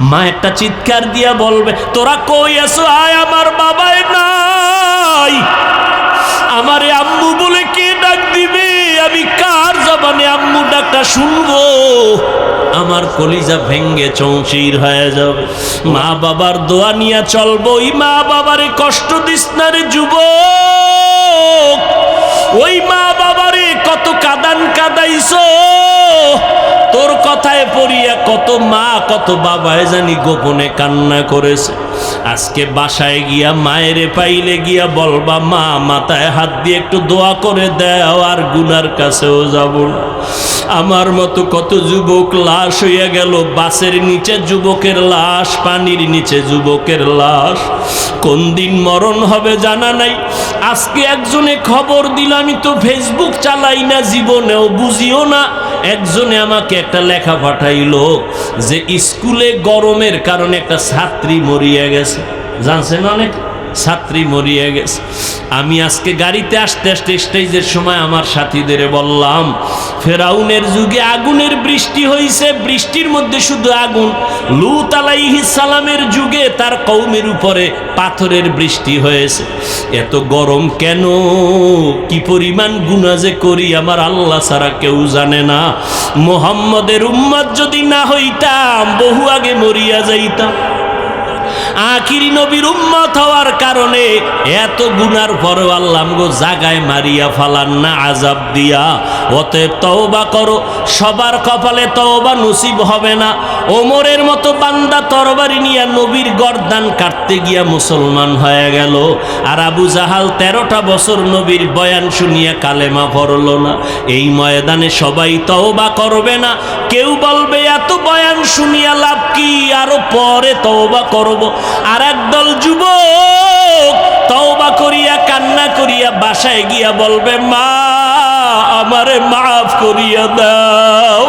মা একটা চিৎকার দিয়া বলবে, তোরা কই আছো, আয়, আমার বাবাই নাই, আমারে আম্মু বলে কে ডাক দিবে, আমি কার জবানে আম্মু ডাকটা শুনবো? আমার কলিজা ভেঙ্গে চৌচির হয়ে যাবে। মা বাবার দোয়া নিয়ে চলবো। ওই মা বাবারে কষ্ট দিস না রে যুবক, ওই মা বাবারে কত কাদান কাদাইছো, তোর কথায় পড়িয়া কত মা কত বাবায় জানি গোপনে কান্না করেছে। আজকে বাসায় গিয়া মায়েরে পাইলে গিয়া বলবা, মা মাথায় হাত দিয়ে একটু দোয়া করে দাও, আর গুনার কাছেও যাব না। আমার মতো কত যুবক লাশ হইয়া গেল, বাসের নিচে যুবকের লাশ, পানির নিচে যুবকের লাশ। কোন দিন মরণ হবে জানা নাই। আজকে একজনে খবর দিল, আমি তো ফেসবুক চালাই না, জীবনেও বুঝিও না। একজনে আমাকে একটা লেখা পাঠাইলো যে স্কুলে গরমের কারণে একটা ছাত্রী মরিয়া গেছে। জানছেন, অনেক ছাত্রী মরিয়া গেছে। আমি আজকে গাড়িতে আসতে আসতে স্টেজের সময় আমার সাথীদের বললাম, ফেরাউনের যুগে আগুনের বৃষ্টি হয়েছে, বৃষ্টির মধ্যে শুধু আগুন। লূত আলাইহিস সালামের যুগে তার কওমের উপরে পাথরের বৃষ্টি হয়েছে। এত গরম কেন, কি পরিমাণ গুনাহ যে করি আমার আল্লাহ ছাড়া কেউ জানে না। মুহাম্মদের উম্মত যদি না হইতাম, বহু আগে মরিয়া যাইতাম। আখিরি নবীর উম্মত হওয়ার কারণে এত গুনার পরেও আল্লাহ গো জাগায় মারিয়া ফালান না আযাব দিয়া। অতএব তওবা করো, সবার কপালে তওবা নসিব হবে না। ওমরের মতো বান্দা তরবারি নিয়ে নবীর গর্দান কাটতে গিয়া মুসলমান হয়ে গেল, আর আবু জাহাল 13টা বছর নবীর বয়ান শুনিয়া কালেমা পড়ল না। এই ময়দানে সবাই তওবা করবে না। কেউ বলবে এত বয়ান শুনিয়া লাভ কি, আরো পরে তওবা করব। আর একদল যুবক তওবা করিয়া কান্না করিয়া বাসায় গিয়া বলবে, মা আমারে মাফ করিয়া দাও।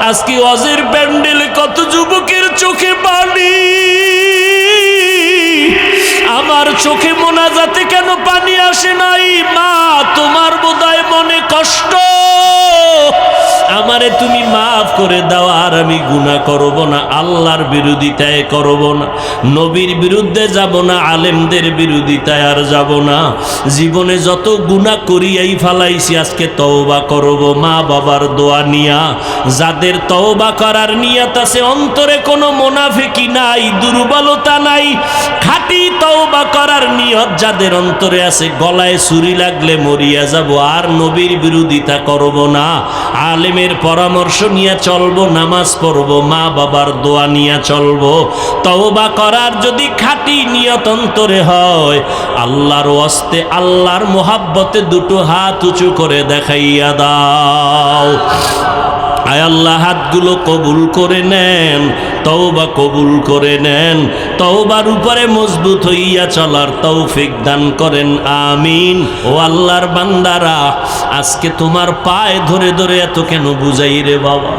আজকে ওয়াজের প্যান্ডেলে কত যুবকের চোখে পানি, আমার চোখে মোনাজাতে কেন পানি আসে নাই? মা তোমার বোধহয় মনে কষ্ট, আমারে তুমি মাফ করে দাও, আর আমি গুনাহ করব না, আল্লাহর বিরোধিতায় করব না, নবীর বিরুদ্ধে যাব না, আলেমদের বিরোধিতায় আর যাব না। জীবনে যত গুনাহ করিয়াই ফালাইছি, আজকে তওবা করব মা বাবার দোয়া নিয়া। যাদের তওবা করার নিয়ত আছে, অন্তরে কোনো মুনাফিকি নাই, দুর্বলতা নাই, খাঁটি তওবা করার নিয়ত যাদের অন্তরে আছে, গলায় ছুরি লাগলে মরিয়া যাব, আর নবীর বিরোধিতা করব না, আলেমের পরামর্শ নিয়ে চলবো, নামাজ পড়বো, মা বাবার দোয়া নিয়ে চলবো। তওবা করার যদি খাঁটি নিয়ত অন্তরে হয়, আল্লাহর ওয়াস্তে আল্লাহর মোহাব্বতে দুটো হাত উঁচু করে দেখাইয়া দাও। আয় আল্লাহ, হাতগুলো কবুল করে নেন, তওবা কবুল করে নেন, তওবার উপরে মজবুত হইয়া চলার তৌফিক দান করেন, আমিন। ও আল্লাহর বান্দারা, আজকে তোমার পায়ে ধরে ধরে এত কেন বুঝাই রে বাবা?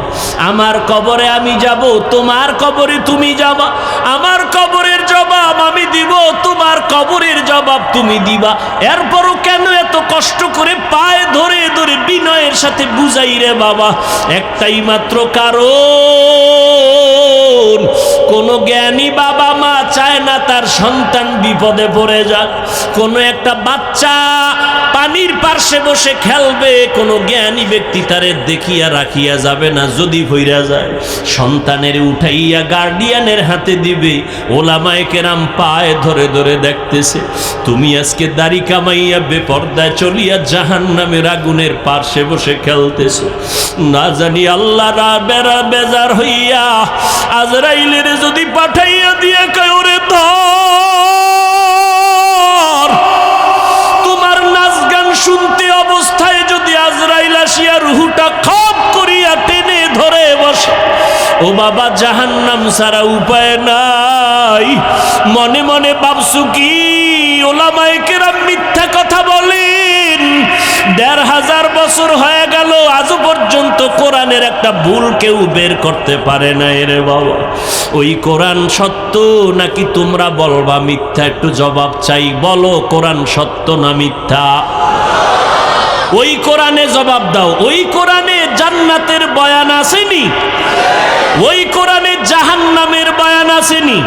আমার কবরে আমি যাব, তোমার কবরে তুমি যাবা, আমার কবরের জবাব আমি দিব, তোমার কবরের জবাব তুমি দিবা। এরপরও কেন এত কষ্ট করে পায়ে ধরে ধরে বিনয়ের সাথে বুঝাই রে বাবা? একটাই মাত্র কারণ, কোন জ্ঞানী বাবা মা চায় না তার সন্তান বিপদে পড়ে যাক। কোন একটা বাচ্চা পানির পার্শ্বে বসে খেলবে, কোন জ্ঞানী ব্যক্তি তারে দেখিয়া রাখিয়া যাবে না, যদি ভইরা যায় সন্তানের উঠাইয়া গার্ডিয়ানের হাতে দিবে। ওলামায়ে কেরাম পায়ে ধরে ধরে দেখতেছে, তুমি আজকে দাড়ি কামাইয়া বেপর্দায় চলিয়া জাহান্নামের আগুনের পার্শ্বে বসে খেলতেছো। না জানি আল্লাহ বেজার হইয়া আজরাইলের যদি পাঠাইয়া দিয়ে কয়, ওরে ধর, তোমার নাচ গান শুনতে অবস্থায় যদি আজরাইল আসিয়া রুহুটা খপ করিয়া টেনে ধরে বসে, ও বাবা জাহান্নাম ছাড়া উপায় নাই। মনে মনে ভাবছু কি ওলামায়ে কেরাম মিথ্যা কথা বলেন? ১৫০০ বছর হয়ে গেল, আজও পর্যন্ত কোরআনের একটা ভুল কেউ বের করতে পারে না রে বাবা। ওই কোরআন সত্য নাকি তোমরা বলবা মিথ্যা? একটু জবাব চাই, বলো কোরআন সত্য না মিথ্যা? ওই কোরআনে জবাব দাও। ওই কোরআনে জান্নাতের বয়ান আসেনি? ওই কোরআনে জাহান্নামের বয়ান আসেনি?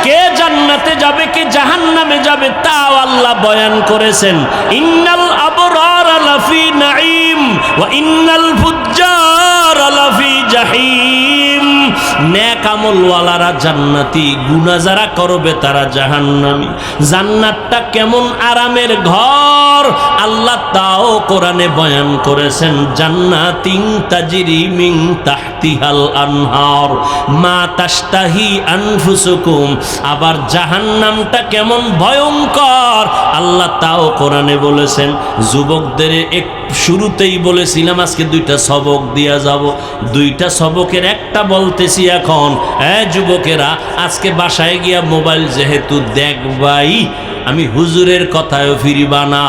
কে জান্নাতে যাবে কে জাহান্নামে যাবে তাও আল্লাহ বয়ান করেছেন। ইন্নাল আবরার লাফি নাঈম ওয়া ইন্নাল ফুজ্জার লাফি জাহিম। নেক আমলওয়ালারা জান্নাতি, গুনাহ যারা করবে তারা জাহান্নামী। জান্নাতটা কেমন আরামের ঘর আল্লাহ তাও কোরআনে বয়ান করেছেন। জান্নাতিন তাজরি মিন তাহতিহাল আনহার মা তাশতাহি আনফুসুকুম। আবার জাহান্নামটা কেমন ভয়ঙ্কর আল্লাহ তাও কোরআনে বলেছেন। যুবকদের এক শুরুতেই বলেছিলাম আজকে দুইটা সবক দিয়া যাব। দুইটা সবকের একটা বলতেছি এখন। হ্যাঁ যুবকেরা, আজকে বাসায় গিয়া মোবাইল যেহেতু দেখবাই, আমি হুজুরের কথায়ও ফিরিবা না।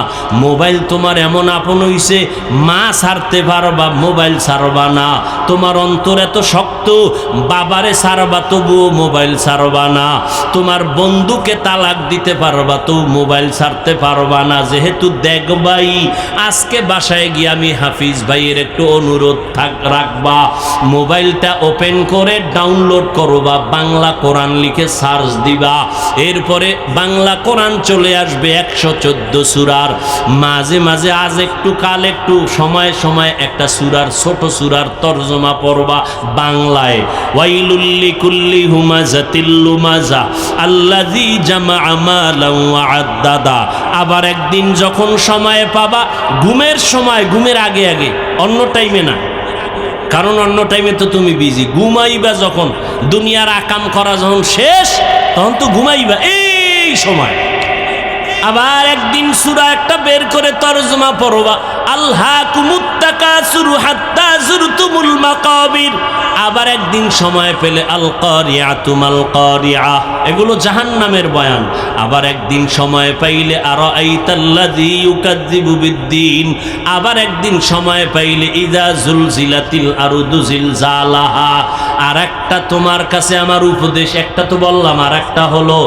মোবাইল তোমার এমন আপন হইছে, মা ছাড়তে পারবা, মোবাইল ছাড়বা না। তোমার অন্তর এত শক্ত, বাবারে ছাড়বা তবুও মোবাইল ছাড়বা না। তোমার বন্ধুকে তালাক দিতে পারবা তো মোবাইল ছাড়তে পারবা না। যেহেতু দেখবাই, আজকে বাসায় গিয়ে আমি হাফিজ ভাইয়ের একটু অনুরোধ রাখবা, মোবাইলটা ওপেন করে ডাউনলোড করবা, বাংলা কোরআন লিখে সার্চ দিবা। এরপরে বাংলা কোরআন চলে আসবে 114 সূরার। মাঝে মাঝে আজ একটু কাল একটু সময় সময় একটা সূরার ছোট সূরার তরজমা পড়বা বাংলায়। ওয়াইলুল লিকুল্লি হুমাযাতিল লুমাযা আল্লাযী জামাআ মালান ওয়া আদ্দাদা। আবার একদিন যখন সময় পাবা, ঘুমের সময়, ঘুমের আগে আগে, অন্য টাইমে না, কারণ অন্য টাইমে তো তুমি বিজি। ঘুমাইবা যখন, দুনিয়ার আকাম করা যখন শেষ, তখন তো ঘুমাইবা এই সময়। আবার একদিন সূরা একটা বের করে তরজমা পড়বা, আলহাকুমুত তাকাসুরু হাত্তা যুরতুমুল মাকাবির। আবার একদিন সময় পেলে আল কারিয়াতু মাল কারিয়া, এগুলো জাহান্নামের বয়ান। আবার একদিন সময় পাইলে আরাআইতাল্লাযী ইউকাযযিবু বিদ্দীন। আবার একদিন সময় পাইলে ইযা জুলজিলাতিল আরদু জিলজালাহা। আর একটা তোমার কাছে আমার উপদেশ, একটা তো বললাম, আর একটা হলো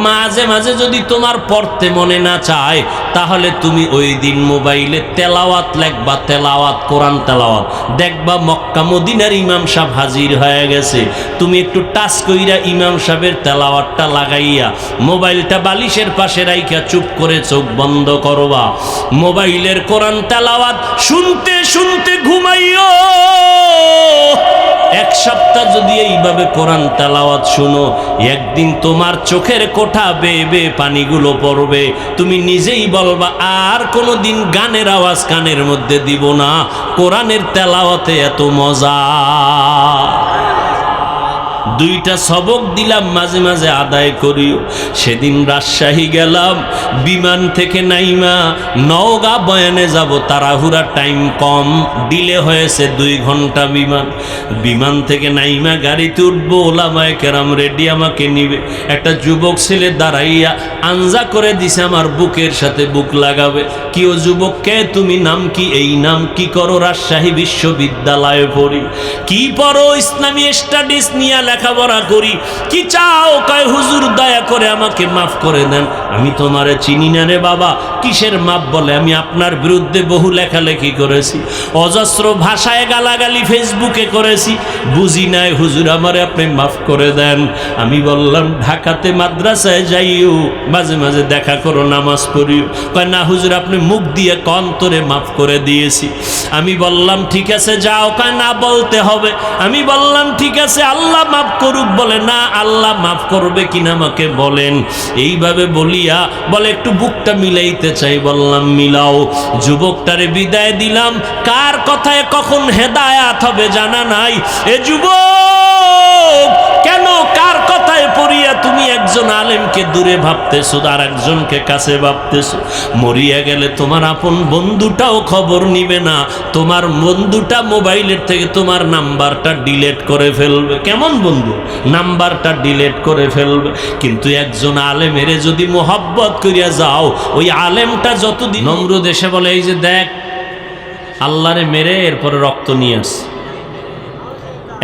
মাঝে মাঝে যদি তোমার পড়তে মনে না চায়, তাহলে তুমি ওই দিন মোবাইলে তেলাওয়াত লিখবা, তেলাওয়াত, কোরআন তেলাওয়াত। দেখবা মক্কা মদিনার ইমাম সাহেব হাজির হয়ে গেছে। তুমি একটু টাচ কইরা ইমাম সাহেবের তেলাওয়াতটা লাগাইয়া মোবাইলটা বালিশের পাশে রাইখা চুপ করে চোখ বন্ধ করবা। মোবাইলের কোরআন তেলাওয়াত শুনতে শুনতে ঘুমাইও। এক সপ্তাহ যদি এইভাবে কোরআন তেলাওয়াত শুনো, একদিন তোমার চোখের কোঠা বেয়ে বেয়ে পানিগুলো পড়বে। তুমি নিজেই বলবা আর কোনোদিন গানের আওয়াজ কানের মধ্যে দিব না, কোরআনের তেলাওয়াতে এত মজা। দুইটা সবক দিলাম, মাঝে মাঝে আদায় করিও। সেদিন রাজশাহী গেলাম, বিমান থেকে নাইমা নওগাঁ বয়ানে যাব, তাড়াহুড়া, টাইম কম, ডিলে হয়েছে 2 ঘন্টা বিমান। বিমান থেকে নাইমা গাড়িতে উঠবো, ওলামায়ে কেরাম রেডি, আমাকে নিবে। একটা যুবক ছেলে দাঁড়াইয়া আঞ্জা করে দিছে, আমার বুকের সাথে বুক লাগাবে। কি ও যুবক, কে তুমি, নাম কি? এই নাম। কি করো? রাজশাহী বিশ্ববিদ্যালয়ে পড়ি। কি পড়ো? ইসলামী স্টাডিজ নিয়ে লেখাপড়া করি। কি চাও? কয় হুজুর দয়া করে আমাকে মাফ করে দেন, আমি তোমারে চিনি না রে বাবা। কিসের মাপ? বলে আমি আপনার বিরুদ্ধে বহু লেখালেখি করেছি, অজস্র ভাষায় গালাগালি ফেসবুকে করেছি, বুঝি নাই হুজুর, আমারে আপনি মাফ করে দেন। আমি বললাম ঢাকাতে মাদ্রাসায় যাইও, মাঝে মাঝে দেখা করো, নামাজ পড়িও। কয় না হুজুর, আপনি মুখ দিয়ে অন্তরে মাফ করে দিয়েছি। আমি বললাম ঠিক আছে যাও। কয় না, বলতে হবে। আমি বললাম ঠিক আছে, আল্লাহ মাফ করুক। বলে না, আল্লাহ মাফ করবে কিনা আমাকে বলেন। এইভাবে বলিয়া বলে একটু বুকটা মিলাইতে চাই। বললাম মিলাও। যুবকটারে বিদায় দিলাম। কার কথায় কখন হেদায়াত হবে জানা নাই। এ যুবক, কেন কার কথায় পড়িয়া তুমি একজন আলেমকে দূরে ভাবতেছো আর একজনকে কাছে ভাবতেছো? মরিয়া গেলে তোমার আপন বন্ধুটাও খবর নিবে না। তোমার বন্ধুটা মোবাইলের থেকে তোমার নাম্বারটা ডিলিট করে ফেলবে। কেমন বন্ধু? নাম্বারটা ডিলিট করে ফেলবে। কিন্তু একজন আলেমের যদি মোহাব্বত করিয়া যাও, ওই আলেমটা যতদিন, নমরুদ এসে বলে এই যে দেখ, আল্লাহরে মেরে এরপরে রক্ত নিয়ে আস।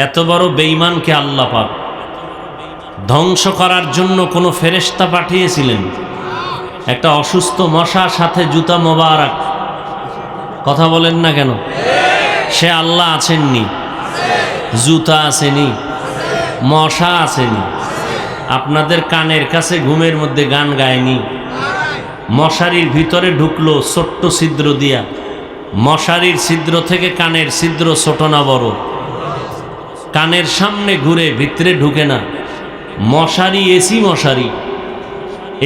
এত বড় বেঈমানকে আল্লাহ পাক ধ্বংস করার জন্য কোনো ফেরেশতা পাঠিয়েছিলেন? একটা অসুস্থ মশার সাথে জুতা মোবারক। কথা বলেন না কেন? সে আল্লাহ আছেননি? জুতা আসেনি? মশা আসেনি? আপনাদের কানের কাছে ঘুমের মধ্যে গান গায়নি? মশারির ভিতরে ঢুকলো ছোট্ট ছিদ্র দিয়া, মশারির ছিদ্র থেকে কানের ছিদ্র ছোট না বড়? কানের সামনে ঘুরে ভিতরে ঢুকে না? মশারি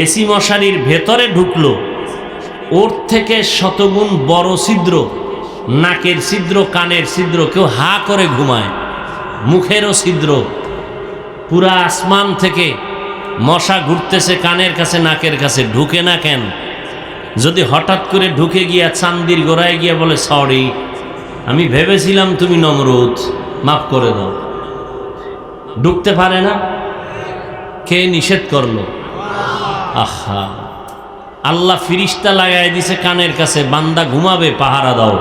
এসি মশারির ভেতরে ঢুকলো, ওর থেকে শতগুণ বড় ছিদ্র, নাকের ছিদ্র, কানের ছিদ্র। কেউ হা করে ঘুমায়, মুখেরও ছিদ্র। পুরা আসমান থেকে মশা ঘুরতেছে কানের কাছে, নাকের কাছে, ঢুকে না কেন? যদি হঠাৎ করে ঢুকে গিয়া চান্দির গোড়ায় গিয়া বলে সরি, আমি ভেবেছিলাম তুমি নমরুদ, মাফ করে দাও, ঢুকতে পারে না? কে নিষেধ করলো? আহা, আল্লাহ ফিরিস্তা লাগাই দিছে কানের কাছে, বান্দা ঘুমাবে, পাহারা দাও।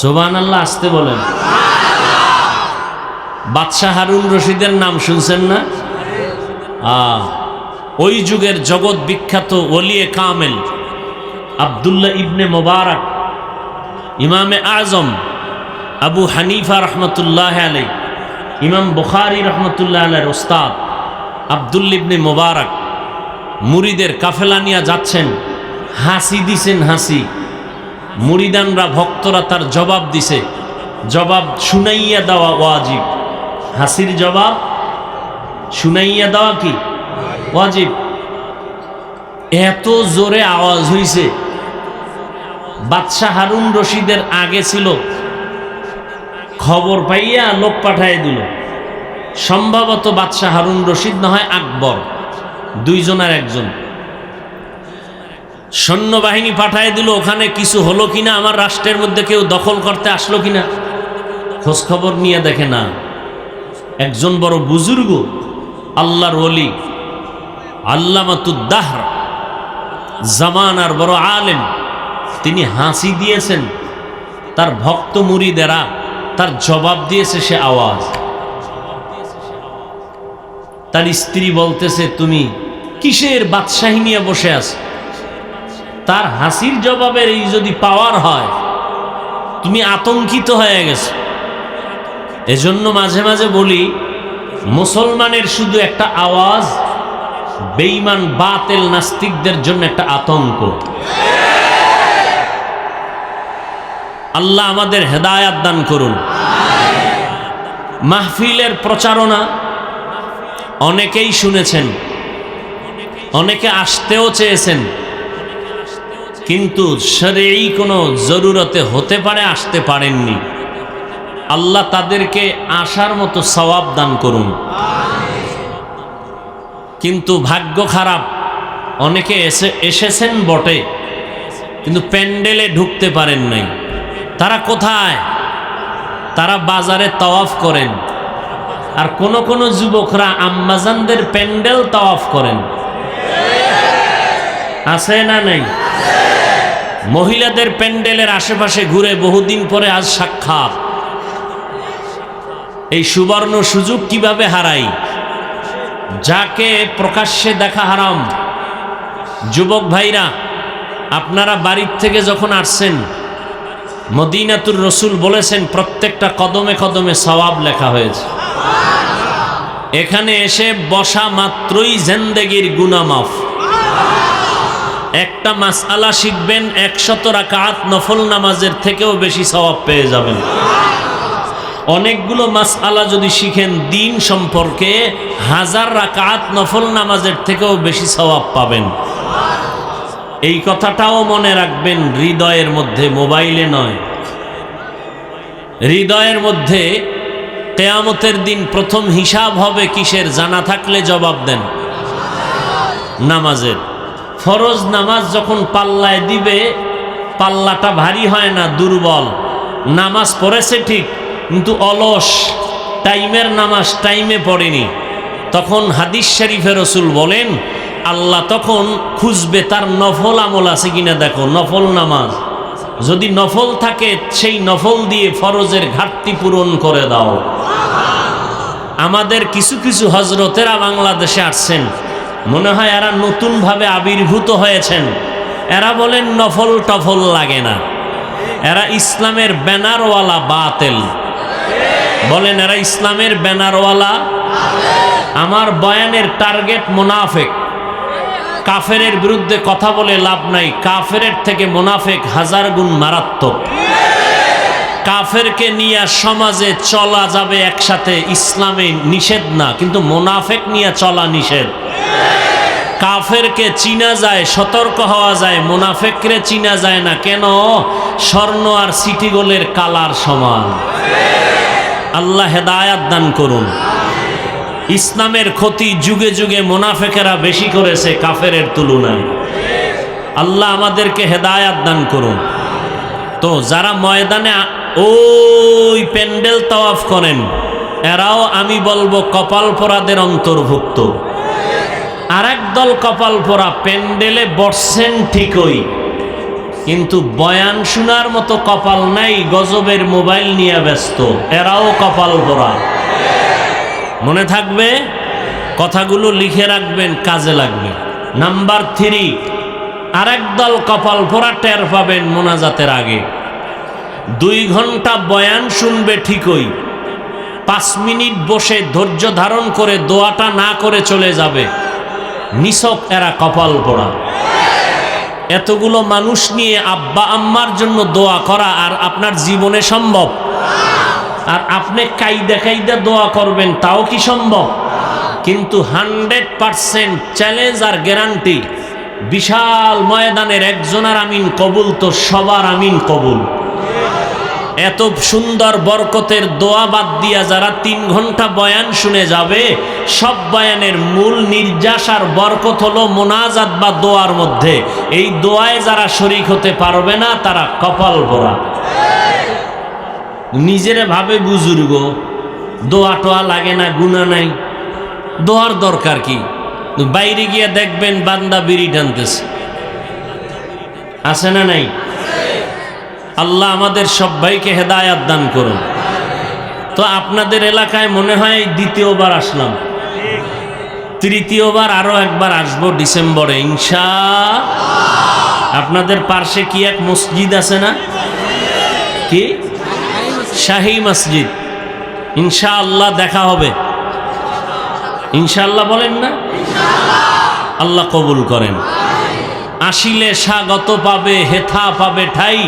সুবহানাল্লাহ, আসতে বলেন। বাদশাহ হারুন রশিদের নাম শুনছেন না? ওই যুগের জগৎ বিখ্যাত ওলিয়ে কামেল আব্দুল্লাহ ইবনে মোবারক, ইমামে আজম আবু হানিফা রহমতুল্লাহ আলাই, ইমাম বুখারী রহমতুল্লাহ আলাইহির ওস্তাদ আব্দুল্লাহ ইবনে মোবারক মুরিদের কাফেলা নিয়ে যাচ্ছেন, হাসি দিছেন, হাসি। মুরিদানরা, ভক্তরা তার জবাব দিছে, জবাব শুনাইয়া দেওয়া ওয়াজিব। হাসির জবাব শুনাইয়া দেওয়া কি ওয়াজিব? এত জোরে আওয়াজ হইছে, বাদশাহ হারুন রশিদের আগে ছিল, খবর পাইয়া লোক পাঠায় দিল। সম্ভবত বাদশাহ হারুন রশিদ না হয় আকবর, দুইজনের একজন। সৈন্যবাহিনী পাঠায় দিল, ওখানে কিছু হলো কিনা, আমার রাষ্ট্রের মধ্যে কেউ দখল করতে আসলো কিনা, খোঁজ খবর নিয়ে দেখে না। একজন বড় বুজুর্গ, আল্লাহর ওলি, আল্লামাতুদ্দাহর, জামানার বড় আলেম, তিনি হাসি দিয়েছেন। তার ভক্ত মুরিদেরা তার জবাব দিয়েছে সে আওয়াজ। তার স্ত্রী বলতেছে, তুমি কিসের বাদশাহী নিয়ে বসে আছো? তার হাসির জবাবের এই যদি পাওয়ার হয়, তুমি আতঙ্কিত হয়ে গেছো। এজন্য মাঝে মাঝে বলি, মুসলমানের শুধু একটা আওয়াজ বেঈমান বাতিল নাস্তিকদের জন্য একটা আতঙ্ক। আল্লাহ আমাদের হেদায়াত দান করুন। মাহফিলের প্রচারণা অনেকেই শুনেছেন, অনেকে আসতেও চেয়েছেন, কিন্তু শরঈ কোনো জরুরতে হতে পারে আসতে পারেননি। আল্লাহ তাদেরকে আসার মতো সওয়াব দান করুন। কিন্তু ভাগ্য খারাপ, অনেকে এসেছেন বটে, কিন্তু প্যান্ডেলে ঢুকতে পারেন নাই। তারা কোথায়? তারা বাজারে তাওয়াফ করেন। আর কোন যুবকরা আম্মাজানদের প্যান্ডেল তাওয়াফ করেন, আছে না নাই? মহিলাদের প্যান্ডেলের আশেপাশে ঘুরে বহুদিন পরে আজ সাক্ষাৎ। এই সুবর্ণ সুযোগ কিভাবে হারাই? যাকে প্রকাশ্যে দেখা হারাম। যুবক ভাইরা, আপনারা বাড়ির থেকে যখন আসছেন, মদিনাতুর রসুল বলেছেন প্রত্যেকটা কদমে কদমে সওয়াব লেখা হয়েছে। এখানে এসে বসা মাত্রই জিন্দেগির গুনাহ মাফ। একটা মাসআলা শিখবেন, 100 রাকাত নফল নামাজের থেকেও বেশি সওয়াব পেয়ে যাবেন। অনেকগুলো মাসআলা যদি শিখেন দিন সম্পর্কে, 1000 রাকাত নফল নামাজের থেকেও বেশি সওয়াব পাবেন। এই কথাটাও মনে রাখবেন, হৃদয়ের মধ্যে, মোবাইলে নয়। হৃদয়ের মধ্যে কিয়ামতের দিন প্রথম হিসাব হবে কিসের? জানা থাকলে জবাব দেন, নামাজের। ফরজ নামাজ যখন পাল্লায় দিবে, পাল্লাটা ভারী হয় না, দুর্বল। নামাজ পড়েছে ঠিক, কিন্তু অলস, টাইমের নামাজ টাইমে পড়েনি। তখন হাদিস শরীফে রাসূল বলেন, আল্লাহ তখন খুঁজবে তার নফল আমল আছে কিনা দেখো, নফল নামাজ যদি নফল থাকে, সেই নফল দিয়ে ফরজের ঘাটতি পূরণ করে দাও। আমাদের কিছু কিছু হজরতেরা বাংলাদেশে আসছেন, মনে হয় এরা নতুনভাবে আবির্ভূত হয়েছেন। এরা বলেন নফল টফল লাগে না, এরা ইসলামের ব্যানারওয়ালা বাতিল। বলেন, এরা ইসলামের ব্যানারওয়ালা। আমার বয়ানের টার্গেট মুনাফিক। কাফেরের বিরুদ্ধে কথা বলে লাভ নাই, কাফেরের থেকে মুনাফিক হাজার গুণ মারাত্মক। কাফেরকে নিয়ে সমাজে চলা যাবে একসাথে, ইসলামে নিষেধ না, কিন্তু মুনাফিক নিয়ে চলা নিষেধ। কাফেরকে চিনা যায়, সতর্ক হওয়া যায়, মুনাফিকরে চিনা যায় না। কেন? স্বর্ণ আর সিটি গোল্ডের কালার সমান। আল্লাহ হেদায়াত দান করুন। ইসলামের ক্ষতি যুগে যুগে মুনাফিকেরা বেশি করেছে কাফেরের তুলনায়। আল্লাহ আমাদেরকে হেদায়াত দান করুন। তো যারা ময়দানে ওই প্যান্ডেল তাওয়াফ করেন, এরাও আমি বলবো কপাল পোড়াদের অন্তর্ভুক্ত। আর একদল কপাল পোড়া প্যান্ডেলে বসছেন ঠিকই, কিন্তু বয়ান শোনার মতো কপাল নাই, গজবের মোবাইল নিয়ে ব্যস্ত। এরাও কপাল পোড়া। মনে থাকবে, কথাগুলো লিখে রাখবেন, কাজে লাগবে। নাম্বার 3, আরেক দল কপাল পোড়া টের পাবেন মোনাজাতের আগে। 2 ঘন্টা বয়ান শুনবে ঠিকই, 5 মিনিট বসে ধৈর্য ধারণ করে দোয়াটা না করে চলে যাবে। নিছক এরা কপাল পোড়া। এতগুলো মানুষ নিয়ে আব্বা আম্মার জন্য দোয়া করা আর আপনার জীবনে সম্ভব? আর আপনি কাইদা কাইদা দোয়া করবেন, তাও কি সম্ভব? কিন্তু 100% চ্যালেঞ্জ আর গ্যারান্টি, বিশাল ময়দানের একজনের আমিন কবুল তো সবার আমিন কবুল। এত সুন্দর বরকতের দোয়া বাদ দিয়া যারা 3 ঘন্টা বয়ান শুনে যাবে, সব বয়ানের মূল নির্যাস আর বরকত হলো মোনাজাত বা দোয়ার মধ্যে। এই দোয়ায় যারা শরীক হতে পারবে না, তারা কপাল পোড়া। নিজেরে ভাবে বুজুর্গ, দোয়া টোয়া লাগে না, গুনাহ নাই, দোয়ার দরকার কি? বাইরে গিয়ে দেখবেন বান্দা বিড়ি টানতেছে, আছে না নাই? আল্লাহ আমাদের সবাইকে হেদায়াত দান করুন। তো আপনাদের এলাকায় মনে হয় দ্বিতীয়বার আসলাম, তৃতীয়বার আরো একবার আসবো ডিসেম্বরে ইনশাআল্লাহ। আপনাদের পার্শ্বে কি এক মসজিদ আছে না? কি? শাহী মসজিদ। ইনশাআল্লাহ দেখা হবে। ইনশাআল্লাহ বলেন না? আল্লাহ কবুল করেন। আসিলে স্বাগত পাবে, হেথা পাবে ঠাই,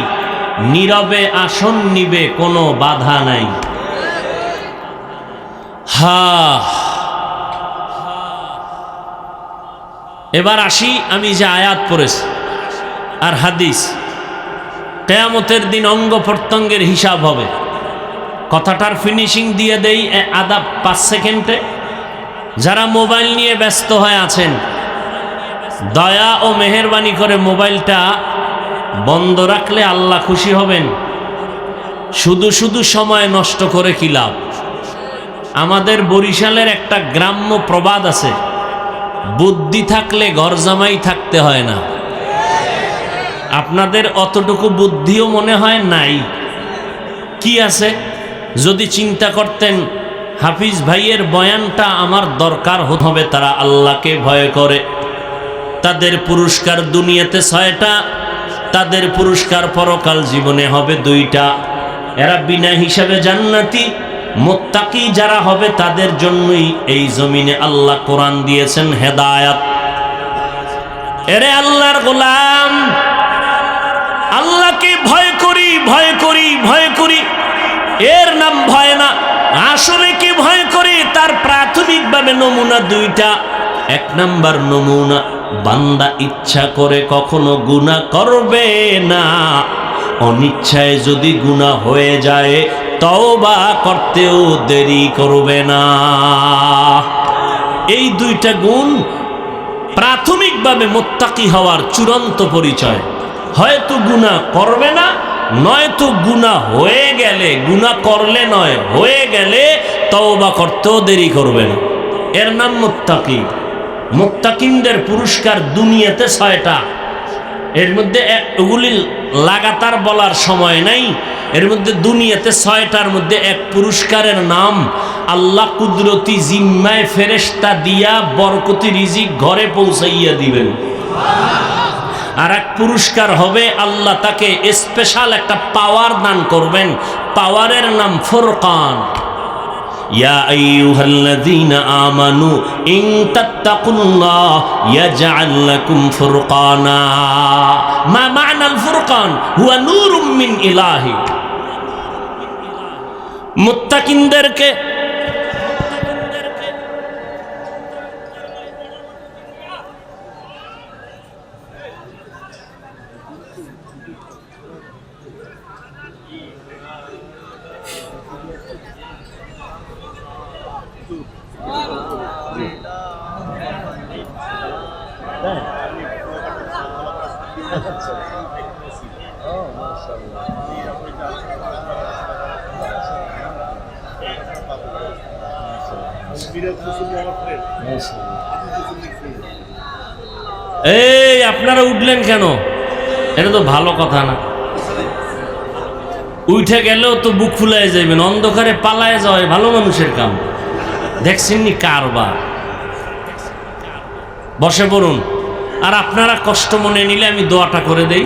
নীরবে আসন নিবে, কোনো বাধা নাই। এবার আসি, আমি যে আয়াত পড়েছি আর হাদিস, কিয়ামতের দিন অঙ্গ প্রত্যঙ্গের হিসাব হবে। কথাটার ফিনিশিং দিয়ে দেই আধা 5 সেকেন্ডে। যারা মোবাইল নিয়ে ব্যস্ত হয়ে আছেন, দয়া ও মেহেরবানি করে মোবাইলটা বন্ধ রাখলে আল্লাহ খুশি হবেন। শুধু শুধু সময় নষ্ট করে কি লাভ? আমাদের বরিশালের একটা গ্রাম্য প্রবাদ আছে, বুদ্ধি থাকলে ঘর জামাই থাকতে হয় না। আপনাদের অতটুকু বুদ্ধিও মনে হয় নাই। কি আছে? যদি চিন্তা করতেন হাফিজ ভাইয়ের বয়ানটা আমার দরকার হবে, তারা আল্লাহকে ভয় করে, তাদের পুরস্কার দুনিয়াতে 6টা, তাদের পুরস্কার পরকাল জীবনে হবে 2টা। এরা বিনা হিসাবে জান্নাতি। মুত্তাকি যারা হবে তাদের জন্যই এই জমিনে আল্লাহ কোরআন দিয়েছেন হেদায়াত। এরে আল্লাহর গোলাম, আল্লাহকে ভয় করি, ভয় করি, ভয় করি, এর নাম ভয় না। আসলে কি ভয় করি? তার প্রাথমিকভাবে নমুনা 2টা। 1 নাম্বার নমুনা, বান্দা ইচ্ছা করে কখনো গুনাহ করবে না, অনিচ্ছায় যদি গুনাহ হয়ে যায় তওবা করতেও দেরি করবে না। এই 2টা গুণ প্রাথমিকভাবে মুত্তাকি হওয়ার চূড়ান্ত পরিচয়। হয়তো গুনাহ করবে না, নয়তো গুনাহ হয়ে গেলে, গুনাহ করলে নয়, হয়ে গেলে তওবা করতেও দেরি করবে না। এর নাম মুত্তাকি। মুত্তাকিনদের পুরস্কার দুনিয়াতে 6টা। এর মধ্যে এগুলি লাগাতার বলার সময় নাই। এর মধ্যে দুনিয়াতে 6টার মধ্যে এক পুরস্কারের নাম আল্লাহ কুদরতি জিম্মায় ফেরেশতা দিয়া বরকতি রিজিক ঘরে পৌঁছাইয়া দিবেন। আর এক পুরস্কার হবে, আল্লাহ তাকে স্পেশাল একটা পাওয়ার দান করবেন। পাওয়ারের নাম ফুরকান। ইয়া আইয়ুহাল্লাযীনা আমানু ইন তাত্তাকুল্লাহ ইয়াজআল লাকুম ফুরকানা। মা মা'নাল ফুরকান? হুয়া নূরুম মিন ইলাহি। মুত্তাকিনদেরকে এই আপনারা উঠলেন কেন? এটা তো ভালো কথা না। উঠে গেলেও তো বুক ফুলায় যাবেন, অন্ধকারে পালায় যাওয়া ভালো মানুষের কাম। দেখছেননি কারবার। বসে পড়ুন। আর আপনারা কষ্ট মনে নিলে আমি দোয়াটা করে দেই।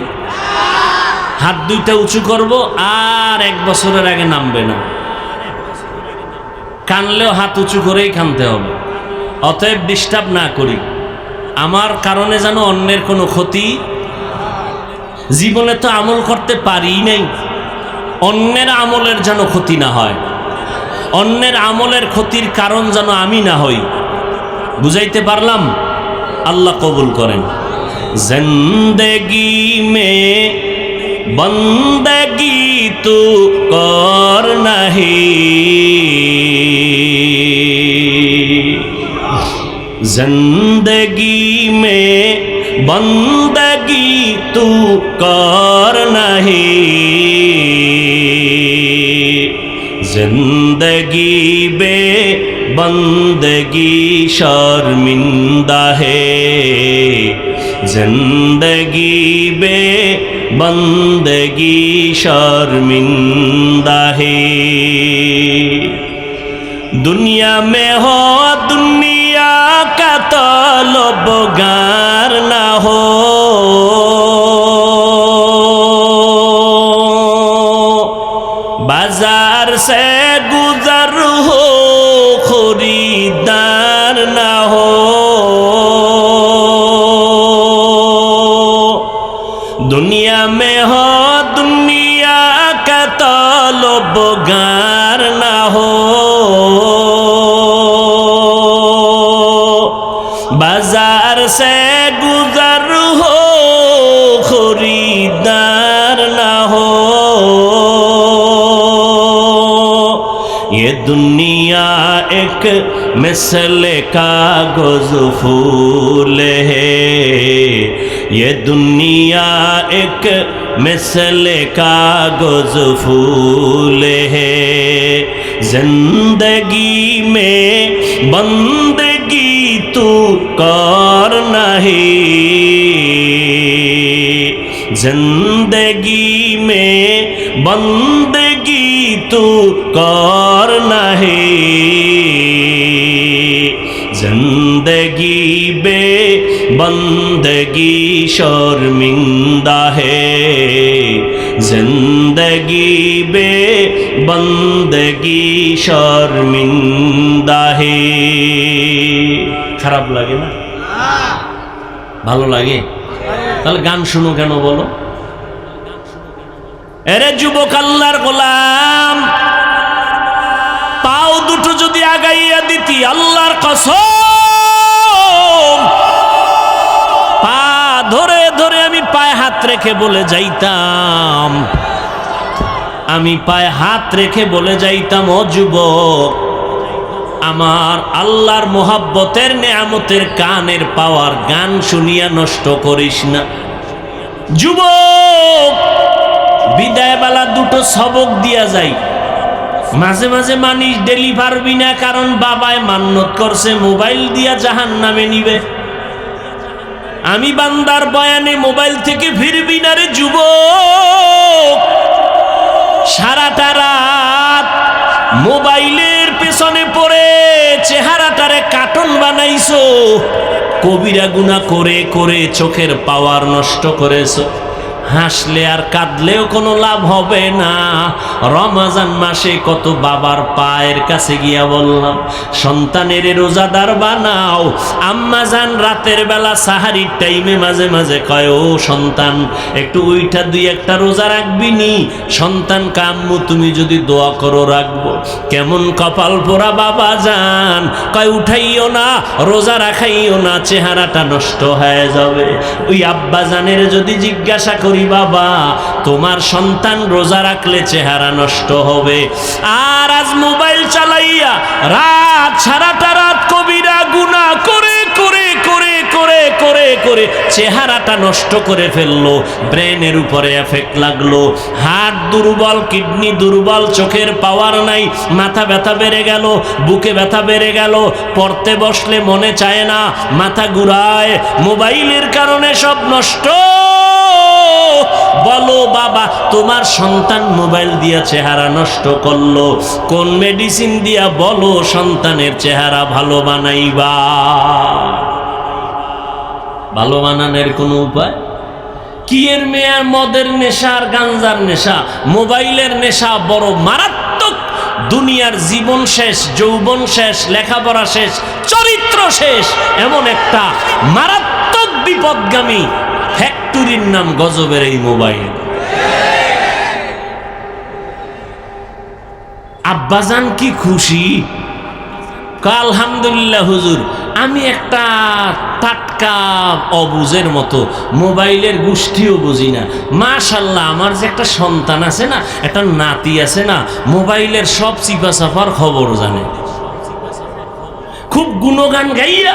হাত দুইটা উঁচু করব, আর 1 বছরের আগে নামবে না। কানলেও হাত উঁচু করেই কানতে হবে। অতএব ডিস্টার্ব না করি। আমার কারণে যেন অন্যের কোনো ক্ষতি, জীবনে তো আমল করতে পারি নাই, অন্যের আমলের যেন ক্ষতি না হয়। অন্যের আমলের ক্ষতির কারণ যেন আমি না হই। বুঝাইতে পারলাম? আল্লাহ কবুল করেন। জিন্দেগি মে বন্দগি তু কর নাহি, जिंदगी में बंदगी तू कर नहीं, जिंदगी बे बंदगी शर्मिंदा है, जिंदगी बे बंदगी शर्मिंदा है। दुनिया में हो दुनिया का तलबगार ना हो, बाजार से गुजर हो खरीदार ना हो, दुनिया में हो दुनिया का तलबगार ना हो, बाजार से गुजर हो खरीदार ना हो। ये दुनिया एक मिसल कागज फूल है, ये दुनिया एक मिसल कागज फूल है, जिंदगी में बंदगी तू कर नहीं, जिंदगी में बंदगी तू कर नहीं, जिंदगी बे बंदगी शर्मिंदा है, जिंदगी बे बंदगी शर्मिंदा है। খারাপ লাগে না? ভালো লাগে? তাহলে গান শুনো কেন বলো? এরে যুবক আল্লাহর গোলাম, পাও দুটো যদি আগাইয়া দিতি আল্লাহর কসম, পা ধরে ধরে আমি পায়ে হাত রেখে বলে যাইতাম, আমি পায়ে হাত রেখে বলে যাইতাম, ও যুবক, আমার আল্লাহর মোহাব্বতের নেয়ামতের কানের পাওয়ার গান শুনিয়া নষ্ট করিস না। যুবক, বিদায়বেলা দুটো সবক দিয়া যাই। মাঝে মাঝে মানিস ডেলি পারবি না, কারণ বাবায় মান্নত করছে মোবাইল দিয়া জাহান্নামে নিবে। আমি বান্দার বয়ানে মোবাইল থেকে ফিরবি না রে যুবক। সারাটা রাত মোবাইলের পেছনে পড়ে চেহারাটারে কার্টুন বানাই বানাইছো, কবিরা গুনাহ করে করে চোখের পাওয়ার নষ্ট করেছো। হাসলে আর কাঁদলেও কোনো লাভ হবে না। রমজান মাসে কত বাবার পায়ের কাছে গিয়া বললাম, সন্তানের রোজাদার বানাও। আম্মা জান রাতের বেলা সাহারির টাইমে মাঝে মাঝে কয়, ও সন্তান একটু উইঠা দুই একটা রোজা রাখবি নি? সন্তান কাম্মু তুমি যদি দোয়া করো রাখবো। কেমন কপাল পোড়া বাবা জান, কয় উঠাইও না, রোজা রাখাইও না, চেহারাটা নষ্ট হয়ে যাবে। ওই আব্বা জানের যদি জিজ্ঞাসা করি, বাবা তোমার সন্তান রোজা রাখলে চেহারা নষ্ট হবে, আর আজ মোবাইল চালাইয়া রাত সারাটা রাত কবিরা গুনাহ করে করে করে করে করে করে চেহারাটা নষ্ট করে ফেললো, ব্রেনের উপরে এফেক্ট লাগলো, হার্ট দুর্বল, কিডনি দুর্বল, চোখের পাওয়ার নাই, মাথা ব্যথা বেড়ে গেল, বুকে ব্যথা বেড়ে গেল, পড়তে বসলে মনে চায় না, মাথা ঘুরায়, মোবাইলের কারণে সব নষ্ট। বলো বাবা, তোমার সন্তান মোবাইল দিয়া চেহারা নষ্ট করলো, কোন মেডিসিন দিয়া বলো সন্তানের চেহারা ভালো বানাইবা? ভালো বানানোর কোনো উপায় কি? এর মেয়ের মদের নেশা আর গাঞ্জার নেশা, মোবাইলের নেশা বড় মারাত্মক। দুনিয়ার জীবন শেষ, যৌবন শেষ, লেখাপড়া শেষ, চরিত্র শেষ, এমন একটা মারাত্মক বিপদগামী ফ্যাক্টরির নাম গজবের এই মোবাইল। আব্বাজান কি খুশি, আলহামদুলিল্লাহ হুজুর, আমি একটা টাটকা অবুজের মতো মোবাইলের গোষ্ঠীও বুঝি না, মাশাল্লাহ আমার যে একটা সন্তান আছে না, একটা নাতি আছে না, মোবাইলের সব চিপা চাপার খবর জানে। খুব গুণগান গাইয়া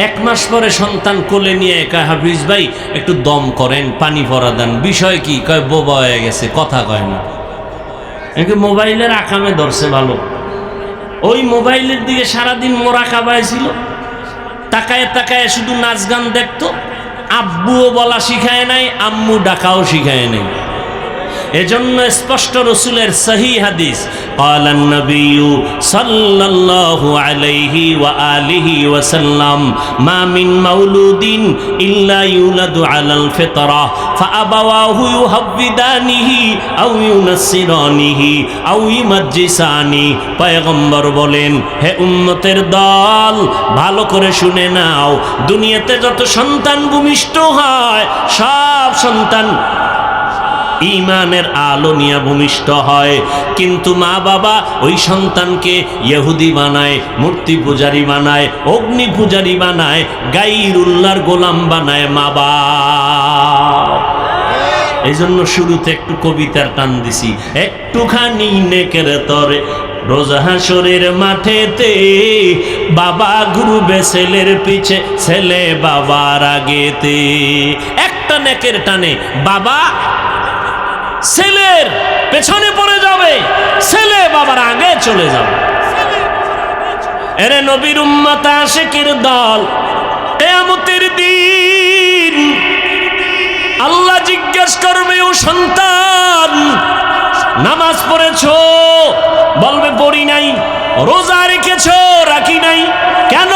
এক মাস পরে সন্তান কোলে নিয়ে কয়, হাফিজ ভাই একটু দম করেন, পানি ভরা দেন। বিষয় কি? কয় বোবা হয়ে গেছে, কথা কয় না। মোবাইলের আকামে ধরছে ভালো, ওই মোবাইলের দিকে সারাদিন মোরাকাবায় ছিল, তাকায় তাকায় শুধু নাচ গান দেখতো। আব্বুও বলা শিখায় নাই, আম্মু ডাকাও শিখায় নাই। এজন্য স্পষ্ট রসুলের সহি হাদিস, ক্বালান নবিয়্যু সাল্লাল্লাহু আলাইহি ওয়া আলিহি ওয়া সাল্লাম, মা মিন মাউলুদিন ইল্লা ইউলাদু আলাল ফিতরাহ ফাআবাওয়াহু ইউহাব্বিদানিহি আও ইউনাসসিরানিহি আও ইউমাজ্জিসানি। পয়গম্বর বলেন, হে উম্মতের দল, ভালো করে শুনে নাও, দুনিয়াতে যত সন্তান ভূমিষ্ঠ হয়, সব সন্তান ঈমানের আলো নিয়ে ভূমিষ্ঠ হয়, কিন্তু মা বাবা ওই সন্তানকে ইহুদি বানায়, মূর্তি পূজারী বানায়, অগ্নি পূজারী বানায়, গায়রুল্লাহর গোলাম বানায় মা বাপ। এই জন্য শুরুতে একটু কবিতার টান দিছি, একটুখানি নেকের তরে রোজা হাসরের মাঠেতে, বাবা ঘুরবে ছেলের পিছে, ছেলে বাবার আগেতে। একটা নেকের টানে বাবা ছেলের পেছনে পড়ে যাবে, ছেলে বাবার আগে চলে যাবে। এরে নবীর উম্মত আশিকের দল, কিয়ামতের দিন আল্লাহ জিজ্ঞেস করবে, ও সন্তান নামাজ পড়েছো? বলবে পড়ি নাই। রোজা রেখেছো? রাখি নাই। কেন?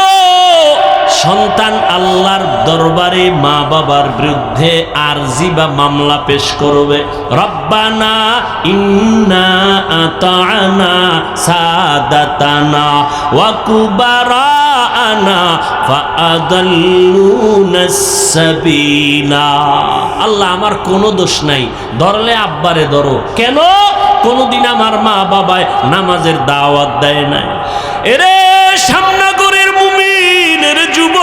সন্তান আল্লাহর দরবারে মা বাবার বিরুদ্ধে আরজি বা মামলা পেশ করবে, রব্বানা ইন্না আতা'না সাদাতানা ওয়া কুবারানা ফাআদাল্লুনাস সাবিলা। আল্লাহ আমার কোনো দোষ নাই, ধরলে আব্বারে ধরো। কেন? কোনদিন আমার মা বাবায় নামাজের দাওয়াত দেয় নাই। এরে সামনাগরের মুমিনের যুবক,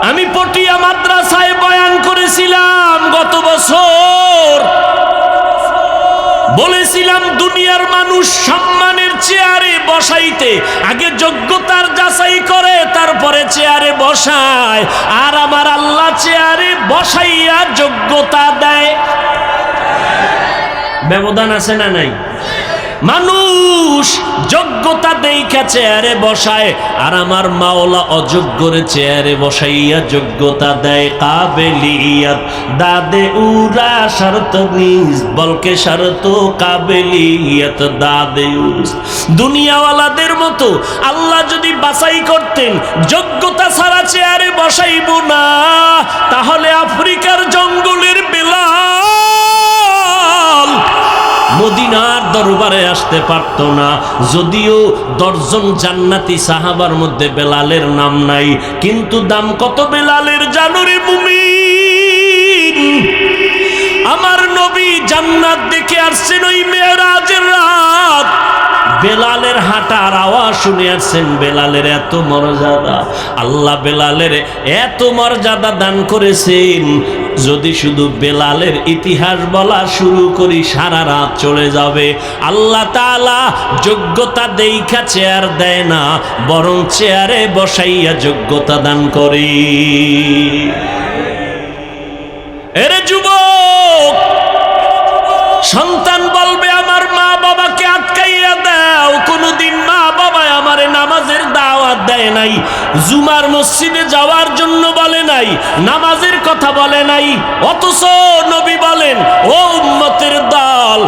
আমি পটিয়া মাদ্রাসায় বয়ান করেছিলাম গত বছর। বলেছিলাম দুনিয়ার মানুষ সম্মানের চেয়ারে বসাইতে আগে যোগ্যতার যাচাই করে, তারপরে চেয়ারে বসায়, আর আমার আল্লাহ চেয়ারে বসাইয়া যোগ্যতা দেয়। ব্যবধান আছে না নাই? মানুষ যোগ্যতা দেই দেইখা চেয়ারে বসায়, আর আমার মাওলা অযোগ্যরে চেয়ারে বসাইয়া যোগ্যতা দেয়। কাবেলিয়াত দাদে উরা শরত নিজ বলকে শরত কাবেলিয়াত দাদে উস। দুনিয়াওয়ালাদের মতো আল্লাহ যদি বাছাই করতেন যোগ্যতা ছাড়া চেয়ারে বসাইব না, তাহলে আফ্রিকার জঙ্গলের বেলাল মদিনার দরবারে আসতে পারত না। যদিও 10 জন জান্নাতি সাহাবার মধ্যে বেলালের নাম নাই, কিন্তু দাম কত বেলালের জানো রে মুমিন? আমার নবী জান্নাত দেখে আসছেন ওই মেরাজের রাত, বেলালের হাঁটার আওয়াজ শুনে আসছেন। বেলালের এত মর্যাদা, আল্লাহ বেলালের এত মর্যাদা দান করেছেন, যদি শুধু বেলালের ইতিহাস বলা শুরু করি সারা রাত চলে যাবে। আল্লাহ তাআলা যোগ্যতা দেইখা চেয়ার দেয় না, বরং চেয়ারে বসাইয়া যোগ্যতা দান করে। এরে যুবক, সন্তান বলবে আমার মা বাবাকে আটকাইয়া দাও। কোনদিন মা বাবা আমারে নামাজের দাওয়াত দেয় নাই, জুমার মসজিদে যাওয়ার জন্য বলে নাই, নামাজের কথা বলে নাই। অথচ নবী বলেন, ও উম্মতের দল,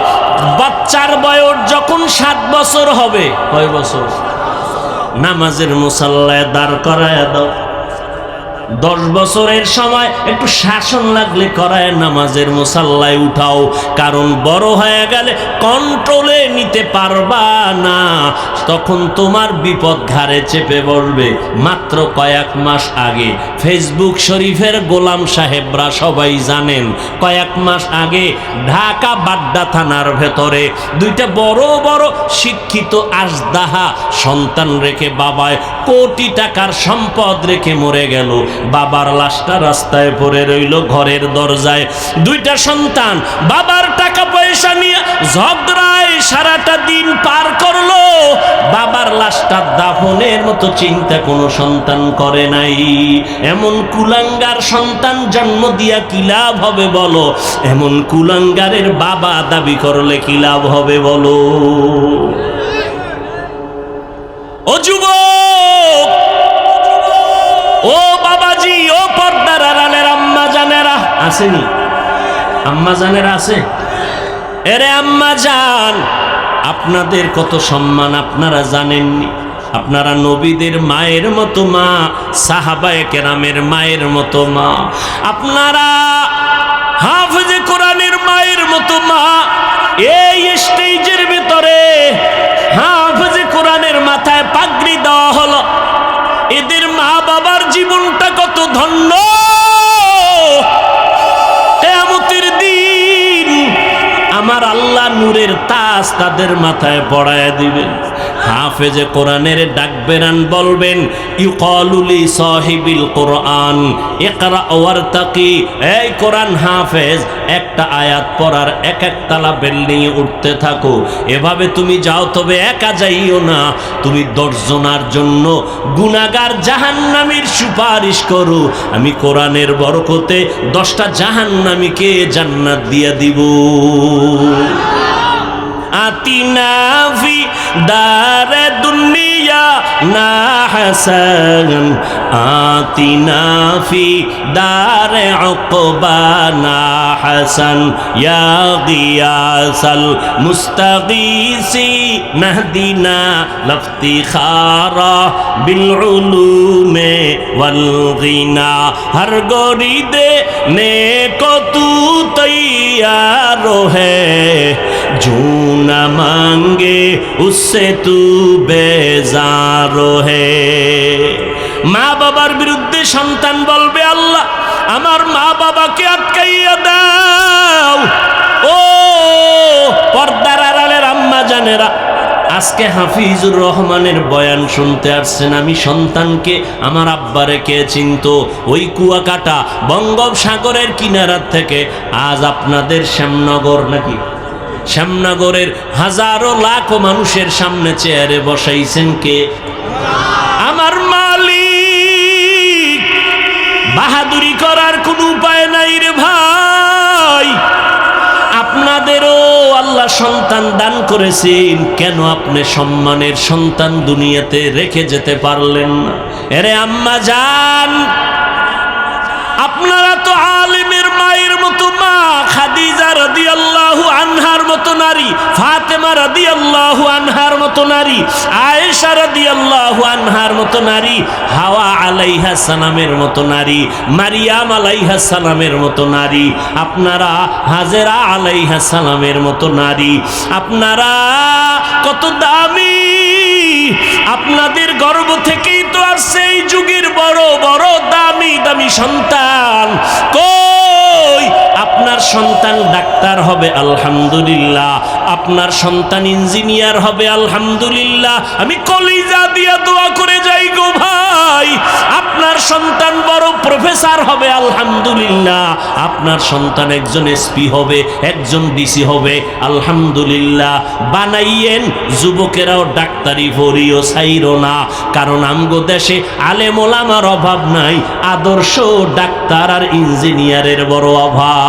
বাচ্চার বয়স যখন 7 বছর হবে, কয় বছর? নামাজের মুসাল্লায় দাঁড় করায় দাও। 10 বছরের সময় একটু শাসন লাগলে করায় নামাজের মুসাল্লায় উঠাও, কারণ বড় হয়ে গেলে কন্ট্রোলে নিতে পারবা না, তখন তোমার বিপদ ঘাড়ে চেপে বসবে। মাত্র কয়েক মাস আগে ফেসবুক শরীফের গোলাম সাহেবরা সবাই জানেন, কয়েক মাস আগে ঢাকা বাড্ডা থানার ভেতরে 2টা বড় বড় শিক্ষিত আজদাহা সন্তান রেখে বাবায় কোটি টাকার সম্পদ রেখে মরে গেল। বাবার লাশটা রাস্তায় পড়ে রইল ঘরের দরজায়। 2টা সন্তান বাবার টাকা পয়সা নিয়ে ঝগড়ায় সারাটা দিন পার করলো, বাবার লাশটা দাফনের মতো চিন্তা কোনো সন্তান করে নাই। এমন কুলাঙ্গার সন্তান জন্ম দিয়া কি লাভ হবে বলো? এমন কুলাঙ্গারের বাবা দাবি করলে কি লাভ হবে বলো? ও যুবক, ও বাবাজি, ও পর্দার আড়ালের আম্মা জানেরা, আসেনি? আম্মা জানেরা আছে? এরে আম্মা জান, আপনাদের কত সম্মান আপনারা জানেননি। আপনারা নবীদের মায়ের মতো মা, সাহাবায়ে কেরামের মায়ের মতো মা, আপনারা হাফেজে কোরআনের মায়ের মতো মা। এই স্টেজের ভিতরে হাফেজে কোরআনের মাথায় পাগড়ি দেওয়া হলো, এদের মা বাবার জীবনটা কত ধন্য। কিয়ামতের দিন আমার আল্লাহ নূরের তাজ তাদের মাথায় পড়ায় দিবেন। হাফেজে কোরআনের ডাকবেরান বলবেন, ইউকালু লি সাহিবিল কোরআন ইকরা ওয়ারতাকি। এই কোরআন হাফেজ, একটা আয়াত পড়ার এক তালা বিল্ডিং এ উঠতে থাকো। এভাবে তুমি যাও, তবে একা যাইও না, তুমি 10 জনের জন্য গুনাহগার জাহান্নামীর সুপারিশ করো। আমি কোরআনের বরকতে 10টা জাহান্নামীকে জান্নাত দিয়ে দিব। আতিনা ফি দারে দুনিয়া না হাসান, আতিনা ফি দারে উকবা না হাসান, ইয়া গিয়াসাল মুস্তাগীসি নাহদিনা লফতিখারা বিল উলুমে ওয়াল গিনা। হর গরিদে নেকো তু তৈয়ার হে, जो न मांगे उससे तू बेजार है। মা বাবার বিরুদ্ধে সন্তান বলবে, আল্লাহ আমার মা বাবাকে আটকাইয়া দাও। ও পর্দার আড়ালের আম্মা জানেরা, আজকে হাফিজুর রহমানের বয়ান শুনতে আসছেন। আমি সন্তানকে আমার আব্বারে কে চিনতো? ওই কুয়াকাটা বঙ্গোপসাগরের কিনারার থেকে আজ আপনাদের শ্যামনগর, নাকি শ্যামনগরের হাজারো লাখো মানুষের সামনে চেয়ারে বসাইছেন কে? আমার মালিক। বাহাদুরি করার কোনো উপায় নাই রে ভাই। আপনাদেরও আল্লাহ সন্তান দান করেছেন, কেন আপনি সম্মানের সন্তান দুনিয়াতে রেখে যেতে পারলেন না? এরে আম্মা জান, আপনারা তো আলেমের মায়ের মতো মা খাদিজা রাদিয়াল্লাহু আনহার মতো নারী, ফাতেমা রাদিয়াল্লাহু আনহার মতো নারী, আয়েশা রাদিয়াল্লাহু আনহার মতো নারী, হাওয়া আলাইহিস সালামের মতো নারী, মারিয়াম আলাইহিস সালামের মতো নারী, আপনারা হাজেরা আলাইহিস সালামের মতো নারী, আপনারা কত দামি। আপনাদের গর্ভ থেকেই তো আর সেই যুগের বড় বড় দামি দামি সন্তান। কই আপনার সন্তান ডাক্তার হবে আলহামদুলিল্লাহ, আপনার সন্তান ইঞ্জিনিয়ার হবে আলহামদুলিল্লাহ। আমি কলিজা দিয়া দোয়া করে যাই গো ভাই, আপনার সন্তান বড় প্রফেসর হবে আলহামদুলিল্লাহ, আপনার সন্তান একজন এসপি হবে, একজন ডিসি হবে আলহামদুলিল্লাহ। বানাইয়েন, যুবকেরাও ডাক্তারি পড়িও ছাইরো না, কারণ আমগো দেশে আলেম ওলামার অভাব নাই, আদর্শ ডাক্তার আর ইঞ্জিনিয়ারের বড় অভাব।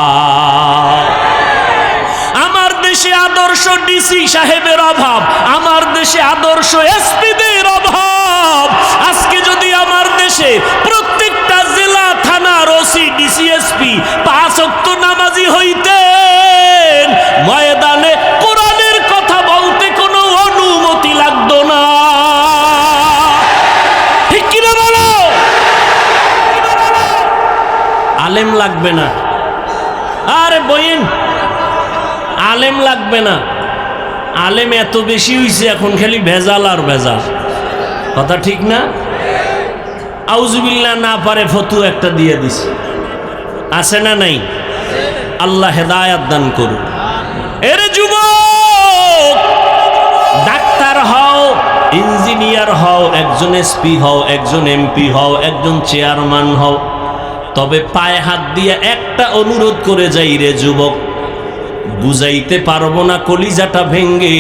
আমার দেশে আদর্শ ডিসি সাহেবের অভাব, আমার দেশে আদর্শ এসপিদের অভাব। আজকে যদি আমার দেশে প্রত্যেকটা জেলা থানার ওসি ডিসি এসপি 5 ওয়াক্ত নামাজি হইতেন, ময়দানে কোরআনের কথা বলতে কোনো অনুমতি লাগতো না। ঠিক কিনা বলো? আলেম লাগবে না, আরে বইন আলেম লাগবে না। আলেম এত বেশি হইছে এখন, খালি ভেজাল আর ভেজাল, কথা ঠিক না? আউযুবিল্লাহ না পারে ফতু একটা দিয়ে দিছে, আছে না নাই? আল্লাহ হেদায়াত দান করুন। এর যুবক, ডাক্তার হও, ইঞ্জিনিয়ার হও, একজন এসপি হও, একজন এমপি হও, একজন চেয়ারম্যান হও, তবে পায়ে হাত দিয়ে একটা অনুরোধ করে যাই রে যুবক, বুঝাইতে পারবো না কলিজাটা ভেঙ্গে।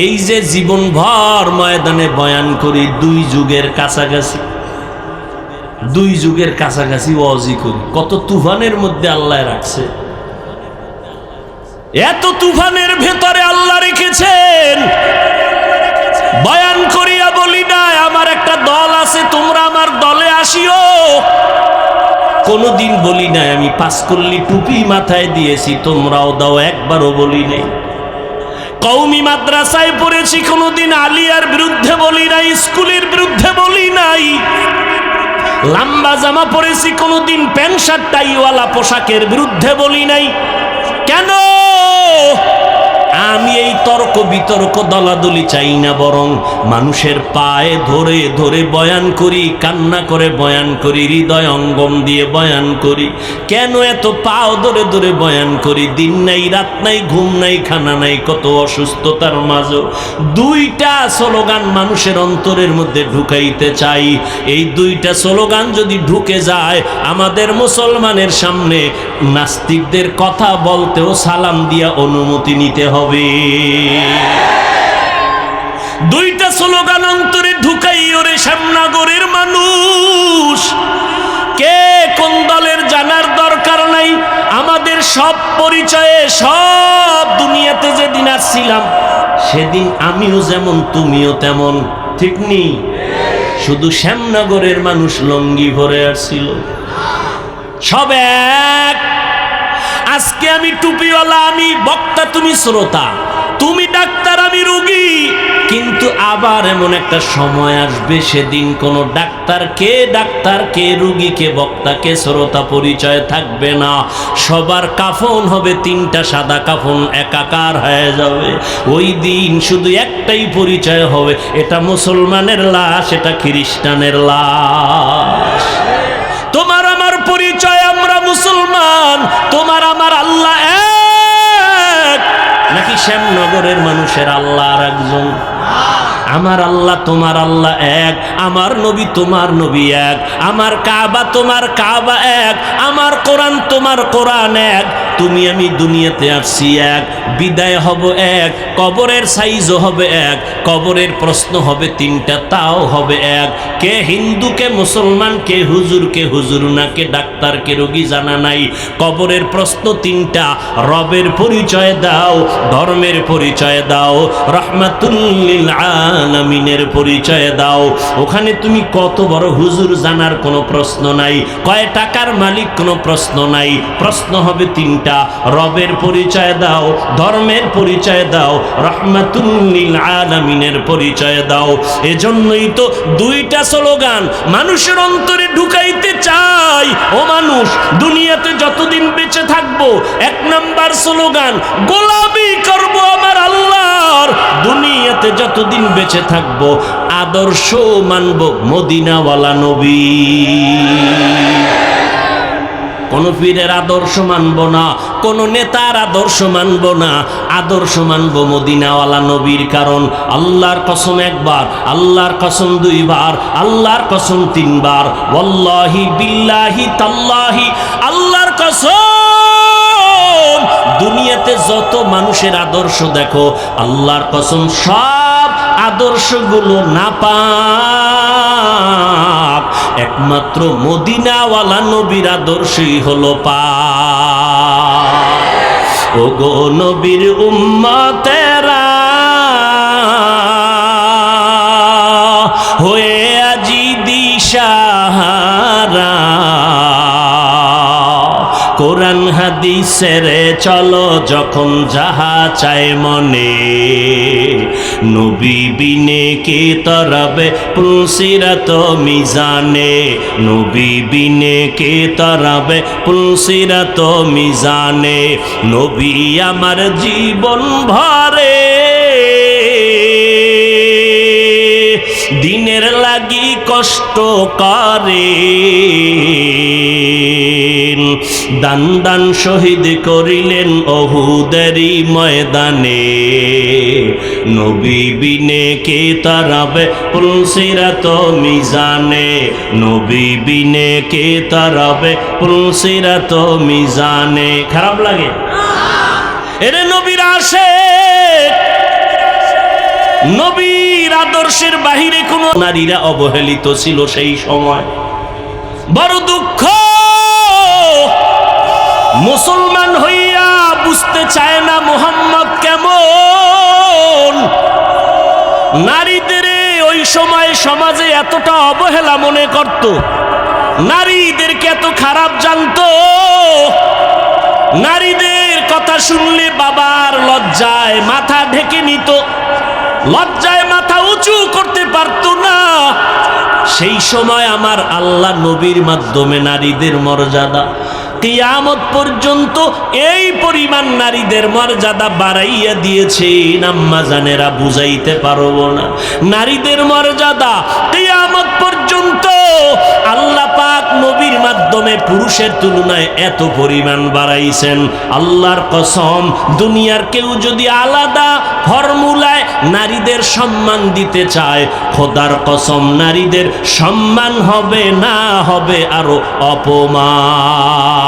এই যে জীবনভর ময়দানে বয়ান করি, 2 যুগের কাছাকাছি, 2 যুগের কাছাকাছি ওয়াজি করি, কত তুফানের মধ্যে আল্লাহ রাখছে। এত তুফানের ভেতরে আল্লাহ রেখেছেন, বয়ান করিয়া বলি না আমার একটা দল আছে, তোমরা আমার দলে আসিও। কোনদিন বলি নাই আমি 5 কল্লি টুপি মাথায় দিয়েছি, তোমরাও দাও, একবারও বলি নাই। কওমি মাদ্রাসায় পড়েছি, কোনদিন আলিয়ার বিরুদ্ধে বলি নাই, স্কুলের বিরুদ্ধে বলি নাই। লম্বা জামা পরেছি, কোনদিন প্যান্ট শার্ট টাইওয়ালা পোশাকের বিরুদ্ধে বলি নাই। কেন? আমি এই তর্ক বিতর্ক দলাদলি চাই না, বরং মানুষের পায়ে ধরে ধরে বয়ান করি, কান্না করে বয়ান করি, হৃদয় অঙ্গম দিয়ে বয়ান করি। কেন এত পাও ধরে ধরে বয়ান করি? দিন নাই, রাত নাই, ঘুম নাই, খানা নাই, কত অসুস্থতার মাঝে 2টা স্লোগান মানুষের অন্তরের মধ্যে ঢুকাইতে চাই। এই 2টা স্লোগান যদি ঢুকে যায়, আমাদের মুসলমানের সামনে নাস্তিকদের কথা বলতেও সালাম দিয়া অনুমতি নিতে হবে। 2টা স্লোগান অন্তরে ঢুকাই ওরে শ্যামনগরের মানুষ। কে কোন দলের জানার দরকার নাই, আমাদের সব পরিচয়ে, সব দুনিয়াতে যেদিন আসছিলাম সেদিন আমিও যেমন তুমিও তেমন, ঠিক নেই? শুধু শ্যামনগরের মানুষ লঙ্গি ভরে আসছিল, সব এক। আজকে আমি টুপিওয়ালা, আমি বক্তা, তুমি শ্রোতা, তুমি ডাক্তার, আমি রোগী। কিন্তু আবার এমন একটা সময় আসবে, সেদিন কোনো ডাক্তার কে রোগী, কে বক্তা, কে শ্রোতা পরিচয় থাকবে না। সবার কাফন হবে 3টা সাদা কাফন, একাকার হয়ে যাবে। ওই দিন শুধু একটাই পরিচয় হবে, এটা মুসলমানের লাশ, এটা খ্রিস্টানের লাশ। তোমার আমার পরিচয়, আমরা মুসলমান, তোমার আমার আল্লাহ এক, নাকি শ্যামনগরের মানুষের আল্লাহ আর একজন? আমার আল্লাহ তোমার আল্লাহ এক, আমার নবী তোমার নবী এক, আমার কাবা তোমার কাবা এক, আমার কোরআন তোমার কোরআন এক। তুমি আমি দুনিয়াতে আসছি এক, বিদায় হব এক, কবরের সাইজও হবে এক, কবরের প্রশ্ন হবে তিনটা, তাও হবে এক। কে হিন্দু, কে মুসলমান, কে হুজুর না, কে ডাক্তার, কে রোগী জানা নাই। কবরের প্রশ্ন তিনটা, রবের পরিচয় দাও, ধর্মের পরিচয় দাও, রাহমাতুল লিল আলামিনের পরিচয় দাও। ওখানে তুমি কত বড় হুজুর জানার কোনো প্রশ্ন নাই, কয় টাকার মালিক কোনো প্রশ্ন নাই। প্রশ্ন হবে তিনটা, রবের পরিচয় দাও, ধর্মের পরিচয় দাও, রাহমাতুল লিল আলামিনের পরিচয় দাও। এজন্যই তো দুইটা স্লোগান মানুষের অন্তরে ঢুকাইতে চাই। ও মানুষ, দুনিয়াতে যতদিন বেঁচে থাকবো, এক নাম্বার স্লোগান গোলামি করব আমার আল্লাহর। দুনিয়াতে যতদিন বেঁচে থাকবো, আদর্শ মানব মদিনাওয়ালা নবী। কোন পীরের আদর্শ মানব না, কোন নেতার আদর্শ মানব না, আদর্শ মানব মদিনাওয়ালা নবীর। কারণ আল্লাহর কসম একবার, আল্লাহর কসম দুইবার, আল্লাহর কসম তিনবার, ওয়াল্লাহি বিল্লাহি তাল্লাহি, আল্লাহর কসম দুনিয়াতে যত মানুষের আদর্শ দেখো, আল্লাহর কসম সব আদর্শগুলো নাপাক, একমাত্র মদিনাওয়ালা নবীর আদর্শই হলো পাক। ওগো নবীর উম্মতেরা হয়ে আজি দিশাহারা, কোরআন হাদিসের চলো যখন যাহা চায় মনে, নবী বিনে কে তরবে পুলসিরাত মিজানে, নবী বিনে কে তরবে পুলসিরাত মিজানে। নবী আমার জীবন ভরে দিনের লাগি কষ্ট করে, দান দান শহীদ করিলেন অহুদেরই ময়দানে, নবী বিনে কে তারাবে পুলসিরাত মিজানে, নবী বিনে কে তারাবে পুলসিরাত মিজানে। খারাপ লাগে? এরে নবীর আশিক, নবীর আদর্শের বাহিরে কোন নারীরা অবহেলিত ছিল সেই সময়। বড় দুঃখ, মুসলমান হইয়া বুঝতে চায় না মুহাম্মদ কেমন। নারীদের ওই সময় সমাজে এতটা অবহেলা মনে করত, নারীদেরকে এত খারাপ জানতো, নারীদের কথা শুনলে বাবার লজ্জায় মাথা ঢেকে নিত, লজ্জায় মাথা উঁচু করতে পারতো না। সেই সময় আমার আল্লাহ নবীর মাধ্যমে নারীদের মর্যাদা কিয়ামত পর্যন্ত এই পরিমাণ নারীদের মর্যাদা বাড়াইয়া দিয়েছেন, আম্মা জানেরা বুঝাইতে পারবো না। নারীদের মর্যাদা কিয়ামত পর্যন্ত আল্লাহ পাক নবীর মাধ্যমে পুরুষের তুলনায় এত পরিমাণ বাড়াইছেন। আল্লাহর কসম, দুনিয়ার কেউ যদি আলাদা ফর্মুলায় নারীদের সম্মান দিতে চায়, খোদার কসম নারীদের সম্মান হবে না, হবে আরো অপমান।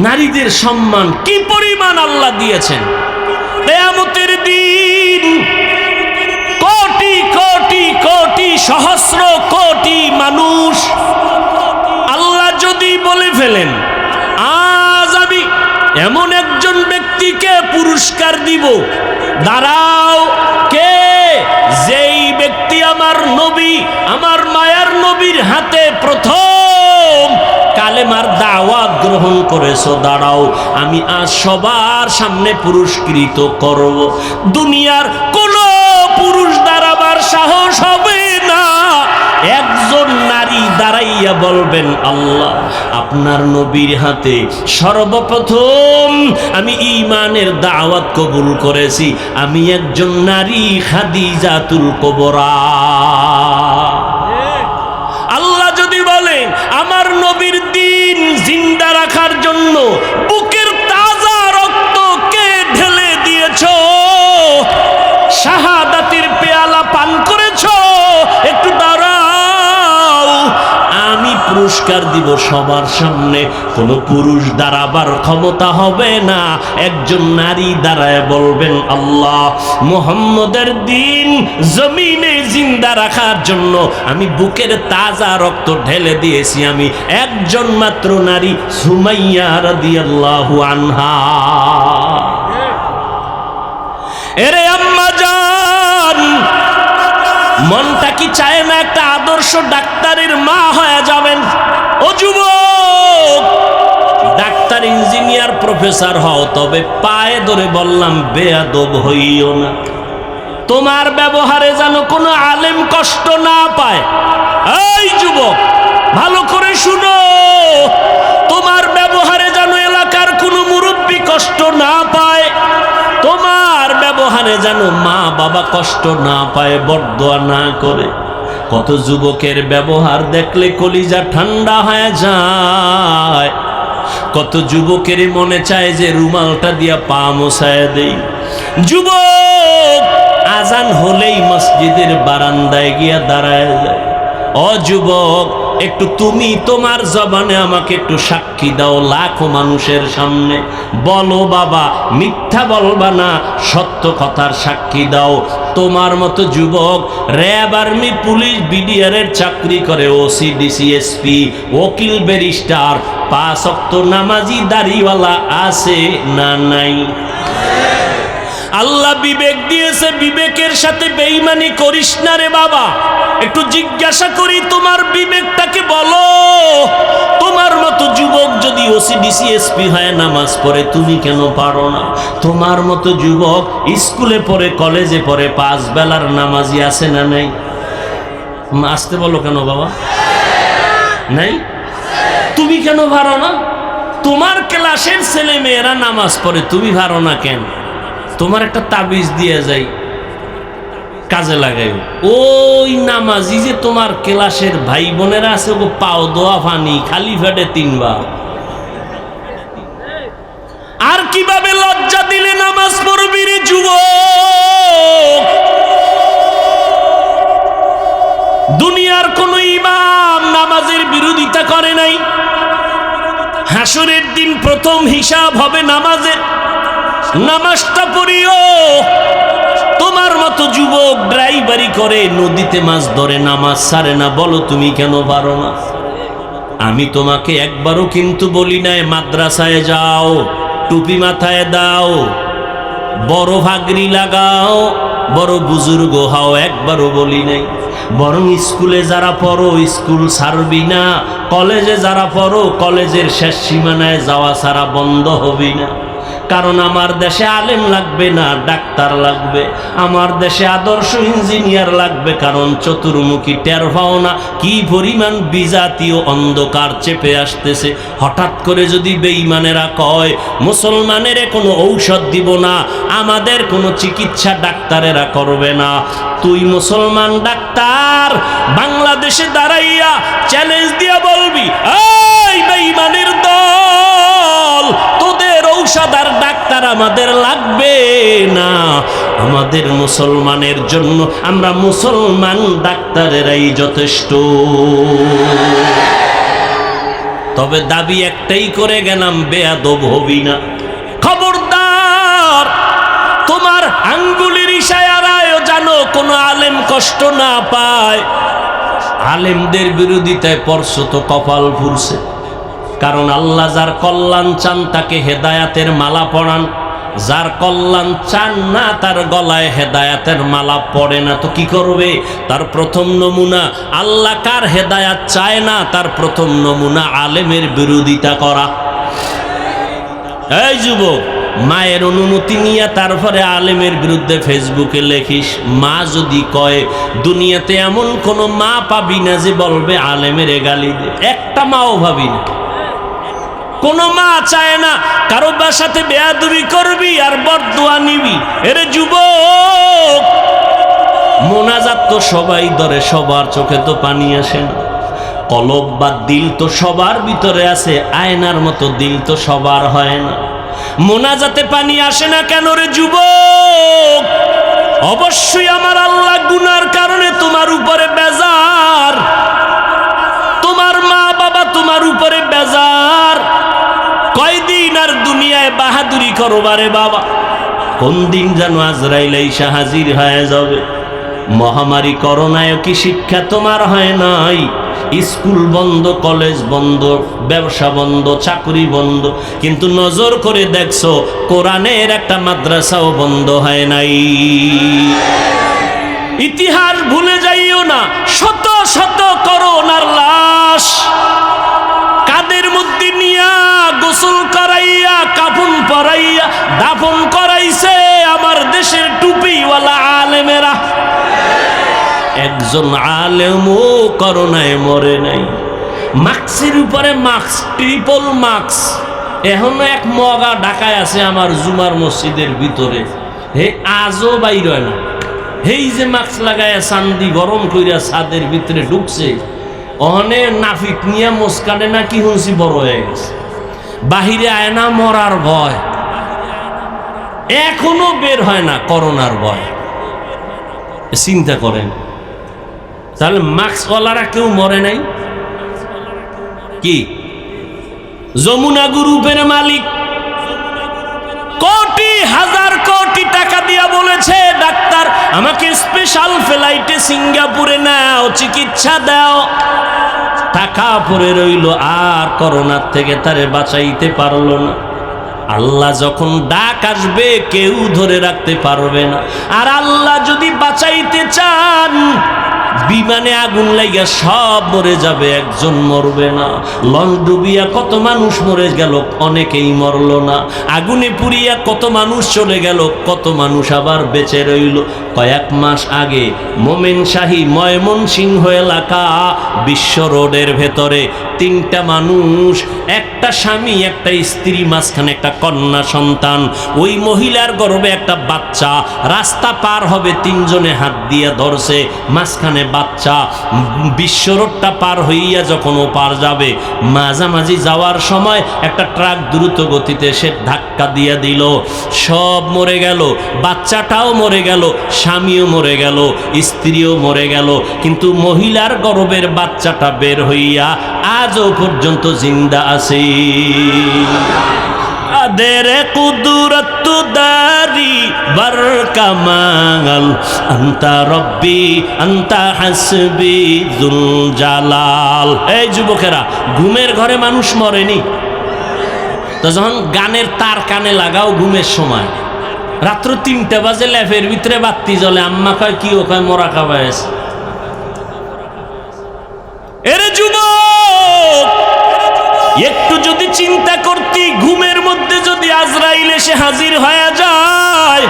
নারীদের সম্মান কি পরিমাণ আল্লাহ দিয়েছেন। কিয়ামতের দিন কোটি কোটি কোটি সহস্র কোটি মানুষ আল্লাহ যদি বলে ফেলেন, আজ আমি এমন একজন ব্যক্তিকে পুরস্কার দিব, দাঁড়াও, কে? যেই ব্যক্তি আমার নবী, আমার মায়ার নবীর হাতে প্রথম কালেমার দাওয়াত গ্রহণ করেছো, দাঁড়াও, আমি আজ সবার সামনে পুরস্কৃত করব। দুনিয়ার কোন পুরুষ দাঁড়াবার সাহস হবে না। একজন নারী দাঁড়াইয়া বলবেন, আল্লাহ আপনার নবীর হাতে সর্বপ্রথম আমি ঈমানের দাওয়াত কবুল করেছি, আমি একজন নারী খাদিজাতুল কুবরা। আল্লাহ যদি বলেন আমার নবীর দ্বীন জিন্দা রাখার জন্য বুকের তাজা রক্ত কে ঢেলে দিয়েছো, শাহাদাতের পেয়ালা পান করেছো, একটু দাঁড়াও, আমি পুরস্কার পুরস্কার দিব সবার সামনে। কোনো পুরুষ দাঁড়াবার ক্ষমতা হবে না, একজন নারী দাঁড়ায় বলবেন, আল্লাহ, মুহাম্মদের দিন জমিনে জিন্দা রাখার জন্য আমি বুকের তাজা রক্ত ঢেলে দিয়েছি, আমি একজন মাত্র নারী, সুমাইয়া রাদিয়াল্লাহু আনহা। এরে আম্মা জান, মনটা কি চায় না একটা আদর্শ ডাক্তারের মা হয়ে যাবেন? ও যুবক, ডাক্তার, ইঞ্জিনিয়ার, প্রফেসর হও, তবে পায়ে ধরে বললাম বেয়াদব হইও না। তোমার ব্যবহারে যেন কোনো আলেম কষ্ট না পায়। এই যুবক, ভালো করে শুনো, তোমার ব্যবহারে যেন এলাকার কোনো মুরব্বী কষ্ট না পায়, তোমার ব্যবহারে যেন মা বাবা কষ্ট না পায়, বরদোয়া না করে। কত যুবকের ব্যবহার দেখলে কলিজা ঠান্ডা হয়ে যায়, কত যুবকের মনে চায় যে রুমালটা দিয়া পা মোছায় দেই। যুবক আজান হলেই মসজিদের বারান্দায় গিয়া দাঁড়ায় যায়। ও যুবক, একটু তুমি তোমার জবানে আমাকে একটু সাক্ষী দাও লাখো মানুষের সামনে, বলো বাবা, মিথ্যা বলবা না, সত্য কথার সাক্ষী দাও। তোমার মতো যুবক র্যাব, আর্মি, পুলিশ, বিডিআরের চাকরি করে, ওসি, ডিসি, এসপি, ওকিল, ব্যারিস্টার, 5 ওয়াক্ত নামাজি দাড়িওয়ালা আছে না নাই? আল্লাহ বিবেক দিয়েছে, বিবেকের সাথে বেঈমানি করিস না রে বাবা। একটু জিজ্ঞাসা করি, তোমার বিবেকটাকে বলো। তোমার মতো যুবক যদি ওসি, ডিসি, এসপি হয়, নামাজ পড়ে, তুমি কেন পারো না? তোমার মতো যুবক স্কুলে পড়ে, কলেজে পড়ে, 5 বেলার নামাজি আছে না নাই? আসতে বলো কেন বাবা? নাই? তুমি কেন পারো না? তোমার ক্লাসের ছেলে মেয়েরা নামাজ পড়ে, তুমি পারো না কেন? তোমার একটা তাবিজ দিয়ে যাই, কাজে লাগাই। ওই নামাজি যে তোমার ক্লাসের ভাই বোনেরা আছে, ও পাও দোয়া পানি খালি ফেটে 3 বার। আর কিভাবে লজ্জা দিলে নামাজ পড়বি রে যুবক? দুনিয়ার কোন ইমাম নামাজের বিরোধিতা করে নাই। হাসরের দিন প্রথম হিসাব হবে নামাজের। নামাজটা পড়িও। তোমার মতো যুবক ড্রাইভারি করে, নদীতে মাছ ধরে, নামাজ ছাড়ে না, বলো তুমি কেন পারো না? আমি তোমাকে একবারও কিন্তু বলি নাই মাদ্রাসায় যাও, টুপি মাথায় দাও, বড় ভাগরি লাগাও, বড় বুজুর্গ হও, একবারও বলি নাই। বরং স্কুলে যারা পড়ো স্কুল ছাড়বি না, কলেজে যারা পড়ো কলেজের শেষ সীমানায় যাওয়া ছাড়া বন্ধ হবি না। কারণ আমার দেশে আলেম লাগবে না, ডাক্তার লাগবে। আমার দেশে আদর্শ ইঞ্জিনিয়ার লাগবে, কারণ চতুর্মুখী টের পাও না কি পরিমাণ বিজাতীয় অন্ধকার চেপে আসতেছে। হঠাৎ করে যদি বেঈমানেরা কয় মুসলমানের কোনো ঔষধ দিব না, আমাদের কোনো চিকিৎসা ডাক্তারেরা করবে না, তুই মুসলমান ডাক্তার বাংলাদেশে দাঁড়াইয়া চ্যালেঞ্জ দিয়া বলবি, এই বেঈমানের দল, তোদের ঔষধ আর ডাক্তার আমাদের লাগবে না, আমাদের মুসলমানের জন্য আমরা মুসলমান ডাক্তারেরাই যথেষ্ট। তবে দাবি একটাই করে গেলাম, বেয়াদব হবি না। খবরদার, তোমার আঙ্গুলের ইশারায়ও জানো কোনো আলেম কষ্ট না পায়। আলেমদের বিরোধিতায় পড়ছো তো কপাল ফুরছে। কারণ আল্লাহ যার কল্যাণ চান তাকে হেদায়াতের মালা পরান, যার কল্যাণ চান না তার গলায় হেদায়াতের মালা পড়ে না। তো কি করবে? তার প্রথম নমুনা, আল্লাহ কার হেদায়াত চায় না তার প্রথম নমুনা আলেমের বিরোধিতা করা। এই যুবক, মায়ের অনুমতি নিয়ে তারপরে আলেমের বিরুদ্ধে ফেসবুকে লেখিস। মা যদি কয়, দুনিয়াতে এমন কোনো মা পাবি না যে বলবে আলেমের গালি দে, একটা মাও ভাবি না। কোনো মা চায় না কারো বাসাতে বেয়াদবি করবি আর বরদোয়া নিবি। এরে যুবক, মোনাজাত তো সবাই ধরে, সবার চোখে তো পানি আসে না। কলব বা দিল তো সবার ভিতরে আছে, আয়নার মতো দিল তো সবার হয় না। মোনাজাতে পানি আসে না কেন রে যুবক? অবশ্যই আমার আল্লাহ গুনার কারণে তোমার উপরে বেজার। তোমার মা বাবা তোমার করবারে বাবা, কোন দিন যেন আজরাইল এসে হাজির হয়ে যাবে। মহামারী করোনায় কি শিক্ষা তোমার হয় নাই? স্কুল বন্ধ, কলেজ বন্ধ, ব্যবসা বন্ধ, চাকরি বন্ধ, কিন্তু নজর করে দেখছো কোরআনের একটা মাদ্রাসাও বন্ধ হয় নাই। ইতিহাস ভুলে যাইও না, শত শত করোনার লাশ কাদের মধ্যে নিয়া গোসল করাইয়া কাফন পরাইয়া দাফন করাইছে আমার দেশের টুপিওয়ালা আলেমেরা। একজন আলেমও করোনায় মরে নাই। মাস্কের উপরে মাস্ক, ট্রিপল মাস্ক, এখনো এক মগা ঢাকায় আছে আমার জুমার মসজিদের ভিতরে, হে আজও বাইর হয় না। হেই যে মাস্ক লাগায় চান্দি গরম কইরা ছাদের ভিতরে ঢুকছে, অনে নাফিক নিয়ে মুস্কানে না কি শুনছি বড় হয়ে গেছে, বাহিরে আয় না মরার ভয়, এখনো বের হয় না করোনার ভয়। চিন্তা করেন, তাহলে মাস্কওয়ালারা কেউ মরে নাই? কি যমুনা গ্রুপের মালিক কোটি হাজার কোটি টাকা দিয়া বলেছে, ডাক্তার আমাকে স্পেশাল ফ্লাইটে সিঙ্গাপুরে নাও, চিকিৎসা দাও। টাকা পড়ে রইল, আর করোনার থেকে তারে বাঁচাইতে পারলো না। আল্লাহ যখন ডাক আসবে কেউ ধরে রাখতে পারবে না। আর আল্লাহ যদি বাঁচাইতে চান, বিমানে আগুন লাইগা সব মরে যাবে, একজন মরবে না। লঞ্চ ডুবিয়া কত মানুষ মরে গেল, অনেকেই মরল না। আগুনে পুড়িয়া কত মানুষ চলে গেল, কত মানুষ আবার বেঁচে রইল। কয়েক মাস আগে মোমেনশাহী ময়মনসিংহ এলাকা বিশ্ব রোডের ভেতরে 3টা মানুষ, একটা স্বামী একটা স্ত্রী, মাঝখানে একটা কন্যা সন্তান, ওই মহিলার গর্ভে একটা বাচ্চা, রাস্তা পার হবে 3 জনে হাত দিয়ে ধরছে, মাঝখানে বাচ্চা। বিশ্ব রোডটা পার হইয়া যখন ও পার যাবে, মাঝামাঝি যাওয়ার সময় একটা ট্রাক দ্রুত গতিতে সে ধাক্কা দিয়ে দিল, সব মরে গেল। বাচ্চাটাও মরে গেল, স্বামীও মরে গেল, স্ত্রীও মরে গেল, কিন্তু মহিলার গর্ভের বাচ্চাটা বের হইয়া আজও পর্যন্ত জিন্দা আছে। কাদের কুদরত দারি বার কামাল, আন্তা রব্বি আন্তা হাসবি যুল জালাল। এই যুবকেরা, ঘুমের ঘরে মানুষ মরেনি তো যখন গানের তার কানে লাগাও ঘুমের সময়, রাত্র 3টা বাজে ল্যাফের ভিতরে বাতি জ্বলে, আম্মা কয় কি, ও কয় মরা খাবায় আছে। এরে যুবক, একটু যদি চিন্তা করতি, ঘুমের মধ্যে যদি আজরাইল এসে হাজির হয়ে যায়,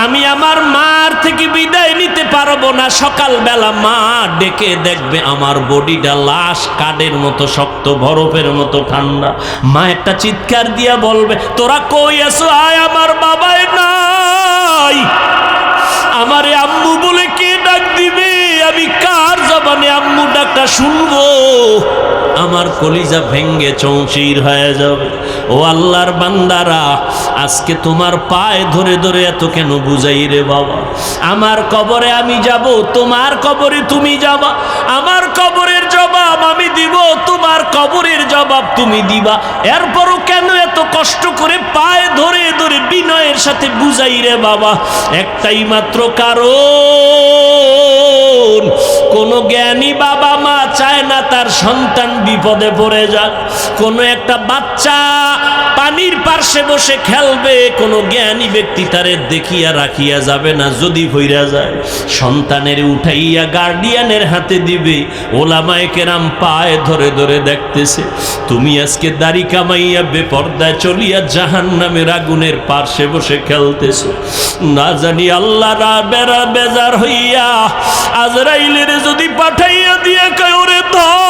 আমি আমার মার থেকে বিদায় নিতে পারবো না। সকালবেলা মা ডেকে দেখবে আমার বডিটা লাশ কাঠের মতো শক্ত, বরফের মতো ঠান্ডা। মা একটা চিৎকার দিয়া বলবে, তোরা কই আছো, আয়, আমার বাবাই নাই। আমারে আম্মু বলে কে ডাক দিবে, আমি কার জবানে আম্মু ডাকটা শুনবো? আমার কলিজা ভেঙ্গে চৌচির হয়ে যাবে। ও আল্লাহর বান্দারা, আজকে তোমার পায়ে ধরে ধরে এত কেন বুঝাই রে বাবা? আমার কবরে আমি যাব, তোমার কবরে তুমি যাবা। আমার কবরের জবাব আমি দিব, তোমার কবরের জবাব তুমি দিবা। এরপরও কেন এত কষ্ট করে পায়ে ধরে ধরে বিনয়ের সাথে বুঝাই রে বাবা? একটাই মাত্র কারণ, কোন জ্ঞানী বাবা মা চায় না তার সন্তান বিপদে পড়ে যাক। কোন একটা বাচ্চা পানির পার্শ্বে বসে খেলবে, কোন জ্ঞানী ব্যক্তি তারে দেখিয়া রাখিয়া যাবে না, যদি ভইরা যায় সন্তানের উঠাইয়া গার্ডিয়ানের হাতে দিবে। ওলামায়ে কেরাম পায়ে ধরে ধরে দেখতেছে, তুমি আজকে দাড়ি কামাইয়া বেপর্দায় চলিয়া জাহান্নামের আগুনের পার্শ্বে বসে খেলতেছো। না জানি আল্লাহ বেজার হইয়া আজরাইলের যদি পাঠাইয়া দিয়ে কয়, ওরে ধর,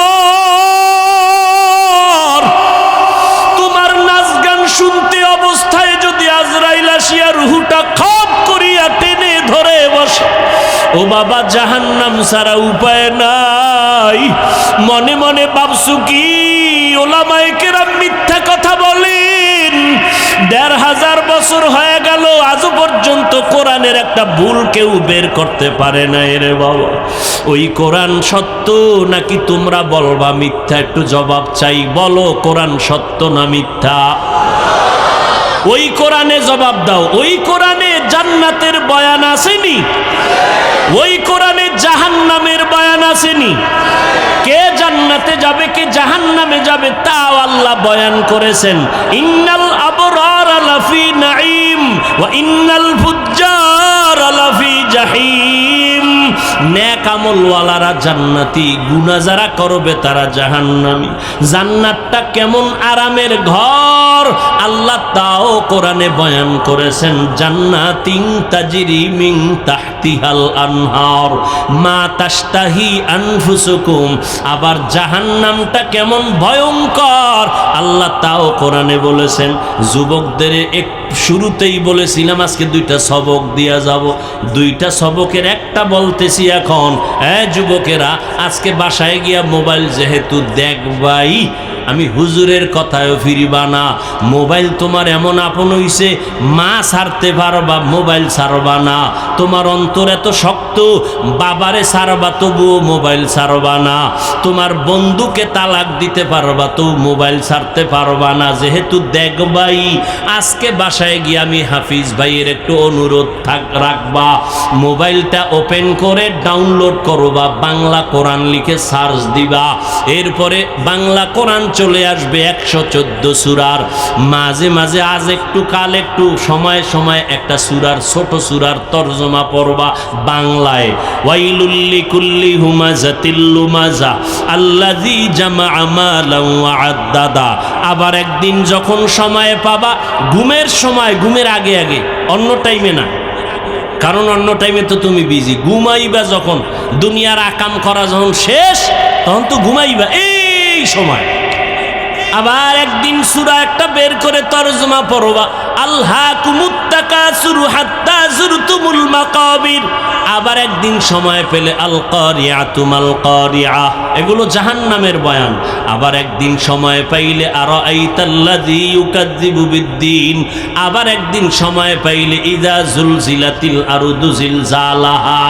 তোমার নাচ গান শুনতে অবস্থায় যদি আজরাইল আসিয়া রুহুটা খপ করিয়া টেনে ধরে বসে, ও বাবা জাহান্নাম ছাড়া উপায় নাই। মনে মনে ভাবছু কি ওলামায়ে কেরাম মিথ্যা কথা বলেন? ১৫০০ বছর হয়ে গেল, আজও পর্যন্ত কোরআনের একটা ভুল কেউ বের করতে পারে না। রে বাবা, ওই কোরআন সত্য নাকি তোমরা বলবা মিথ্যা? একটু জবাব চাই, বলো কোরআন সত্য না মিথ্যা? ওই কোরআনে জবাব দাও। ওই কোরআনে জান্নাতের বয়ান আসেনি? ওই কোরআনে জাহান্নামের বয়ান আসেনি? কে জান্নাতে যাবে কে জাহান্নামে যাবে তাও আল্লাহ বয়ান করেছেন। ইন্নাল আবরার লাফি নাঈম ওয়া ইন্নাল ফুজ্জার লাফি জাহিম। নেক আমলওয়ালারা জান্নাতি, গুনাহ যারা করবে তারা জাহান্নামী। জান্নাতটা কেমন আরামের ঘর আল্লাহ তাও কোরআনে বয়ান করেছেন। জান্নাতিন তাজরি মিন তাহতিহাল আনহার মা তাশতাহি আনফুসুকুম। আবার জাহান্নামটা কেমন ভয়ঙ্কর আল্লাহ তাও কোরআনে বলেছেন। যুবকদের এক শুরুতেই বলেছিলাম আজকে দুইটা সবক দিয়া যাব। দুইটা সবকের একটা বলতেছি এখন। যুবকেরা আজকে বাসায় গিয়া মোবাইল যেহেতু দেখবাই, আমি হুজুরের কথায়ও ফিরিবা না। মোবাইল তোমার এমন আপন হইছে, মা ছাড়তে পারবা, মোবাইল ছাড়বা না। তোমার অন্তর এত শক্ত, বাবারে ছাড়বা তবুও মোবাইল ছাড়বা না। তোমার বন্ধুকে তালাক দিতে পারবা তো মোবাইল ছাড়তে পারবা না। যেহেতু দেখবাই, আজকে বাসায় গিয়ে আমি হাফিজ ভাইয়ের একটু অনুরোধ রাখবা, মোবাইলটা ওপেন করে ডাউনলোড করবা, বাংলা কোরআন লিখে সার্চ দিবা। এরপরে বাংলা কোরআন চলে আসবে 114 সূরার। মাঝে মাঝে আজ একটু কাল একটু সময় সময় একটা সূরার ছোট সূরার তরজমা পড়বা বাংলায়। ওয়াইলুল লিকুল্লি হুমাযাতিল লুমাযা আল্লাযী জামাআ মালান ওয়া আদ্দাদা। আবার একদিন যখন সময় পাবা, ঘুমের সময়, ঘুমের আগে আগে, অন্য টাইমে না, কারণ অন্য টাইমে তো তুমি বিজি। ঘুমাইবা যখন, দুনিয়ার আকাম করা যখন শেষ, তখন তো ঘুমাইবা এই সময়। আবার একদিন সূরা একটা বের করে তরজমা পড়বা, আলহাকুমুত তাকাসুরু হাত্তা যুরতুমুল মাকাবির। আবার একদিন সময় পেলে আল কারিআতু মাল কারিআ, এগুলো জাহান্নামের বয়ান। আবার একদিন সময় পাইলে আরাআইতাল্লাযী ইউকাযযিবু বিদ্দীন। আবার একদিন সময় পাইলে ইযা জুলজিলাতিল আরদু জিলজালাহা।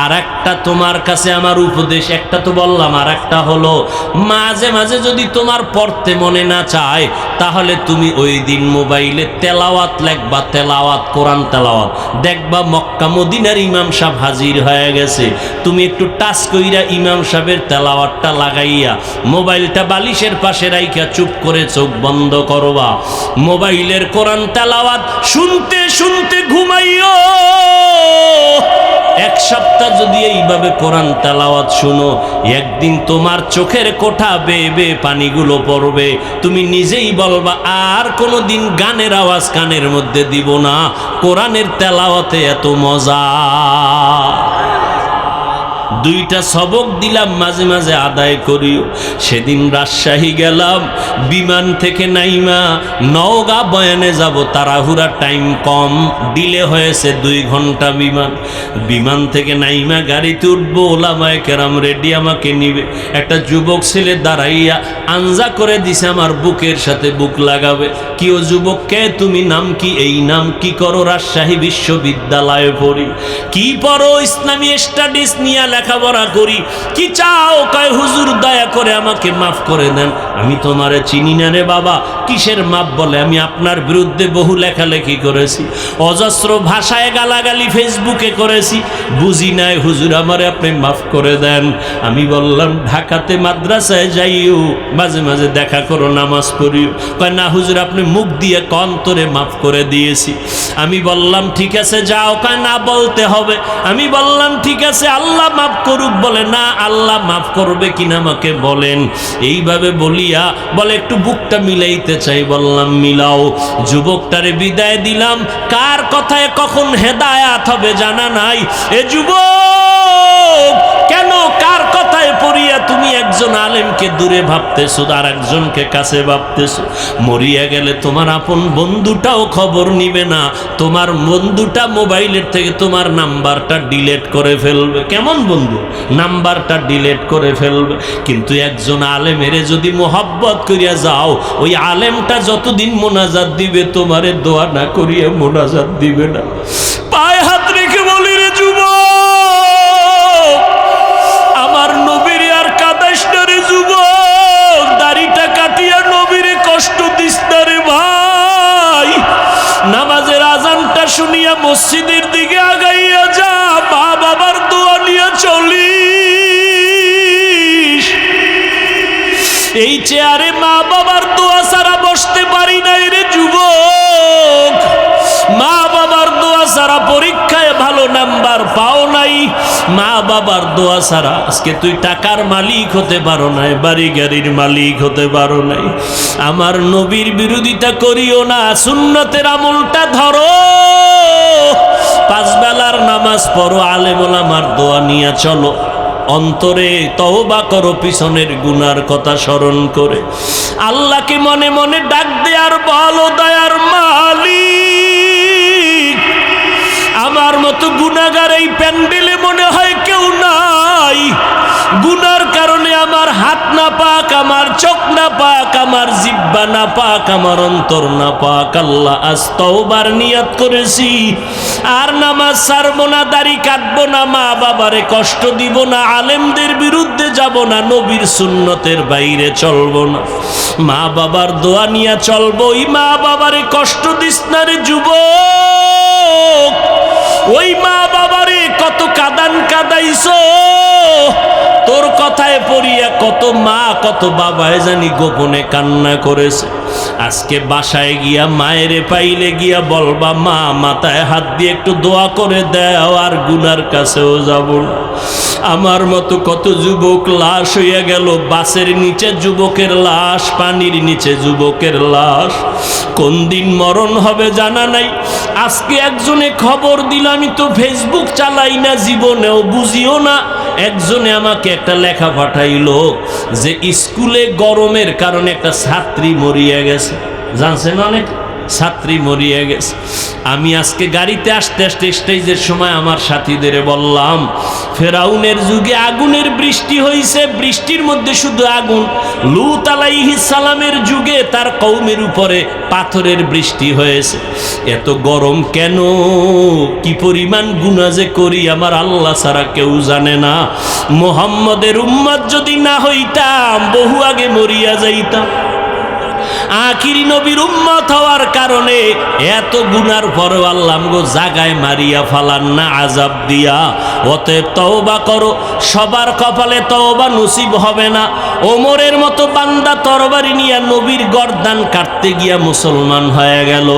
আর একটা তোমার কাছে আমার উপদেশ, একটা তো বললাম, আর একটা হলো মাঝে মাঝে যদি তোমার পড়তে মনে না চায়, তাহলে তুমি ওই দিন মোবাইলে তেলাওয়াত লেখবা, তেলাওয়াত, কোরআন তেলাওয়াত। দেখবা মক্কা মদিনার ইমাম সাহেব হাজির হয়ে গেছে। তুমি একটু টাচ কইরা ইমাম সাহেবের তেলাওয়াতটা লাগাইয়া মোবাইলটা বালিশের পাশে রাইখা চুপ করে চোখ বন্ধ করবা। মোবাইলের কোরআন তেলাওয়াত শুনতে শুনতে ঘুমাইও। এক সপ্তাহ যদি এইভাবে কোরআন তেলাওয়াত শুনো, একদিন তোমার চোখের কোঠা বেয়ে বেয়ে পানিগুলো পড়বে। তুমি নিজেই বলবা আর কোনোদিন গানের আওয়াজ কানের মধ্যে দিব না, কোরআনের তেলাওয়াতে এত মজা। দুইটা সবক দিলাম, মাঝে মাঝে আদায় করিও। সেদিন রাজশাহী গেলাম, বিমান থেকে নাইমা নওগাঁ বয়ানে যাব, তাড়াহুড়া, টাইম কম, ডিলে হয়েছে 2 ঘন্টা বিমান। বিমান থেকে নাইমা গাড়িতে উঠবো, ওলামায়ে কেরাম রেডি, আমাকে নিবে। একটা যুবক ছেলে দাঁড়াইয়া আঞ্জা করে দিছে, আমার বুকের সাথে বুক লাগাবে। কি ও যুবক, কে তুমি, নাম কি? এই নাম। কি করো? রাজশাহী বিশ্ববিদ্যালয়ে পড়ি। কি পড়ো? ইসলামী স্টাডিজ নিয়ে লেখাপড়া করি। কি চাও? কয় হুজুর দয়া করে আমাকে মাফ করে দেন, আমি তোমারে চিনি না রে বাবা। কিসের মাপ? বলে আমি আপনার বিরুদ্ধে বহু লেখালেখি করেছি, অজস্র ভাষায় গালাগালি ফেসবুকে করেছি, বুঝি নাই হুজুর, আমারে আপনি মাফ করে দেন। আমি বললাম ঢাকাতে মাদ্রাসায় যাইও, মাঝে মাঝে দেখা করো, নামাজ পড়িও। কয় না হুজুর, আপনি মুখ দিয়ে অন্তরে মাফ করে দিয়েছি। আমি বললাম ঠিক আছে যাও। কয় না, বলতে হবে। আমি বললাম ঠিক আছে, আল্লাহ মাফ করুক। বলে না, আল্লাহ মাফ করবে কিনা আমাকে বলেন। এইভাবে বলিয়া বলে একটু বুকটা মিলাইতে চাই। বললাম মিলাও। যুবকটারে বিদায় দিলাম। কার কথায় কখন হেদায়াত হবে জানা নাই। এ যুবক, কেন কার কথায় পড়িয়া তুমি একজন আলেমকে দূরে ভাবতেছো আর একজনকে কাছে ভাবতেছো? মরিয়া গেলে তোমার আপন বন্ধুটাও খবর নিবে না। তোমার বন্ধুটা মোবাইলের থেকে তোমার নাম্বারটা ডিলিট করে ফেলবে। কেমন বন্ধু? নাম্বারটা ডিলিট করে ফেলবে। কিন্তু একজন আলেমের যদি মোহাব্বত করিয়া যাও, ওই আলেমটা যতদিন মোনাজাত দিবে, তোমারে দোয়া না করিয়া মোনাজাত দিবে না। পায়ে হাত রেখে বলি রে যুবক, আমার নবীর আর কাদাইস না রে যুবক, দাড়িটা কাটিয়া নবীরে কষ্ট দিস না রে ভাই। এই চেয়ারে মা বাবার দোয়া ছাড়া বসতে পারি নাই রে যুবক। মা বাবার দোয়া ছাড়া পরীক্ষায় ভালো নাম্বার পাও নাই, মা বাবার দোয়া ছাড়া আজকে তুই টাকার মালিক হতে পারো নাই, বাড়ি গাড়ির মালিক হতে পারো নাই। আমার নবীর বিরোধিতা করিও না, সুন্নতের আমলটা ধরো, পাঁচ বেলার নামাজ পড়ো, আলেম ওলামার দোয়া নিয়ে চলো, অন্তরে তওবা করো পিছনের গুনার কথা স্মরণ করে, আল্লাহকে মনে মনে ডাক দে আর বলো, দয়ার মালিক আমার মতো গুনাহগার এই প্যান্ডেলে মনে হয় কেউ নাই। গুনার কারণে আমার হাত না পাক, আমার চোখ না পাক, আমার জিহ্বা না পাক, আমার অন্তর না পাক। আল্লাহ আজ তওবার নিয়ত করেছি, আর নামাজ ছাড়বো না, দাড়ি কাটবো না, মা বাবারে কষ্ট দিব না, আলেমদের বিরুদ্ধে যাব না, নবীর সুন্নতের বাইরে চলবো না, মা বাবার দোয়া নিয়ে চলবো। ওই মা বাবারে কষ্ট দিস না রে যুবক, ওই মা বাবারে কত কাদান কাদাইছো, তোর কথায় পড়িয়া কত মা কত বাবায় জানি গোপনে কান্না করেছে। আজকে বাসায় গিয়া মায়েরে পাইলে গিয়া বলবা, মা মাথায় হাত দিয়ে একটু দোয়া করে দাও, আর গুনার কাছেও যাব না। আমার মতো কত যুবক লাশ হইয়া গেল, বাসের নিচে যুবকের লাশ, পানির নিচে যুবকের লাশ, কোন দিন মরণ হবে জানা নাই। আজকে একজনে খবর দিল, আমি তো ফেসবুক চালাই না, জীবনেও বুঝিও না, একজনে আমাকে একটা লেখা পাঠাইলো যে স্কুলে গরমের কারণে একটা ছাত্রী মরিয়া গেছে, জানছেন অনেক ছাত্রী মরিয়া গেছে। আমি আজকে গাড়িতে আসতে আসতে স্টেজের সময় আমার সাথীদের বললাম, ফেরাউনের যুগে আগুনের বৃষ্টি হয়েছে, বৃষ্টির মধ্যে শুধু আগুন। লূত আলাইহিস সালামের যুগে তার কওমের উপরে পাথরের বৃষ্টি হয়েছে। এত গরম কেন, কি পরিমাণ গুনাহ যে করি আমার আল্লাহ ছাড়া কেউ জানে না। মুহাম্মদের উম্মত যদি না হইতাম বহু আগে মরিয়া যাইতাম। আখিরি নবীর উম্মত হওয়ার কারণে এত গুনার পরেও আল্লাহ আমগো জাগায় মারিয়া ফালান না আযাব দিয়া। অতএব তওবা করো, সবার কপালে তওবা নসিব হবে না। ওমরের মতো বান্দা তরবারি নিয়ে নবীর গর্দান কাটতে গিয়া মুসলমান হয়ে গেল,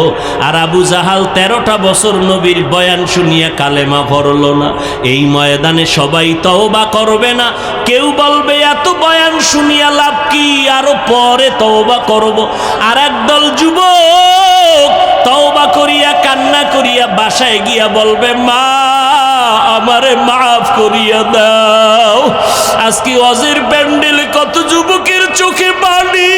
আর আবু জাহাল 13টা বছর নবীর বয়ান শুনিয়া কালেমা পড়ল না। এই ময়দানে সবাই তওবা করবে না, কেউ বলবে এত বয়ান শুনিয়া লাভ কি, আরো পরে তওবা করব। আর একদল যুবক তওবা করিয়া কান্না করিয়া বাসায় গিয়া বলবে, মা আমারে মাফ করিয়া দাও। আজকে ওয়াজের প্যান্ডেলে কত যুবকের চোখে পানি,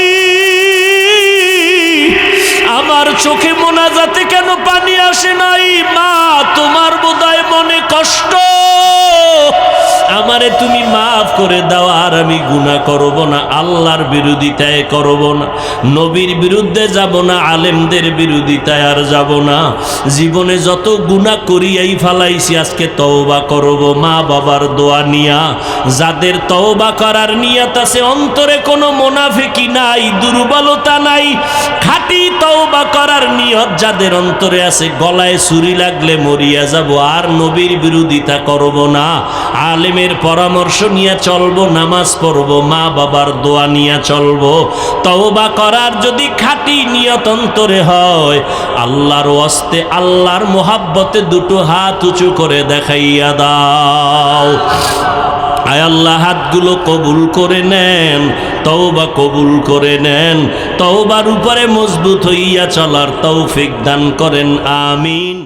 আমার চোখে মোনাজাতে কেন পানি আসে নাই? মা তোমার বোধহয় মনে কষ্ট, আমারে তুমি মাফ করে দাও, আর আমি গুনাহ করব না, আল্লাহর বিরোধিতায় করব না, নবীর বিরুদ্ধে যাব না, আলেমদের বিরোধিতায় আর যাব না। জীবনে যত গুনাহ করিয়াই ফালাইছি, আজকে তওবা করব মা বাবার দোয়া নিয়া। যাদের তওবা করার নিয়ত আছে, অন্তরে কোনো মুনাফিকি নাই, দুর্বলতা নাই, খাঁটি তওবা করার নিয়ত যাদের অন্তরে আছে, গলায় ছুরি লাগলে মরিয়া যাব, আর নবীর বিরোধিতা করব না, আলেমের পরামর্শ নিয়ে চলবো, নামাজ পড়বো, মা বাবার দোয়া নিয়ে চলবো। তওবা করার যদি খাঁটি নিয়ত অন্তরে হয়, আল্লাহর ওয়াস্তে আল্লাহর মোহাব্বতে দুটো হাত উঁচু করে দেখাইয়া দাও। আয় আল্লাহ হাতগুলো কবুল করে নেন, তওবা কবুল করে নেন, তওবার উপরে মজবুত হইয়া চলার তৌফিক দান করেন, আমিন।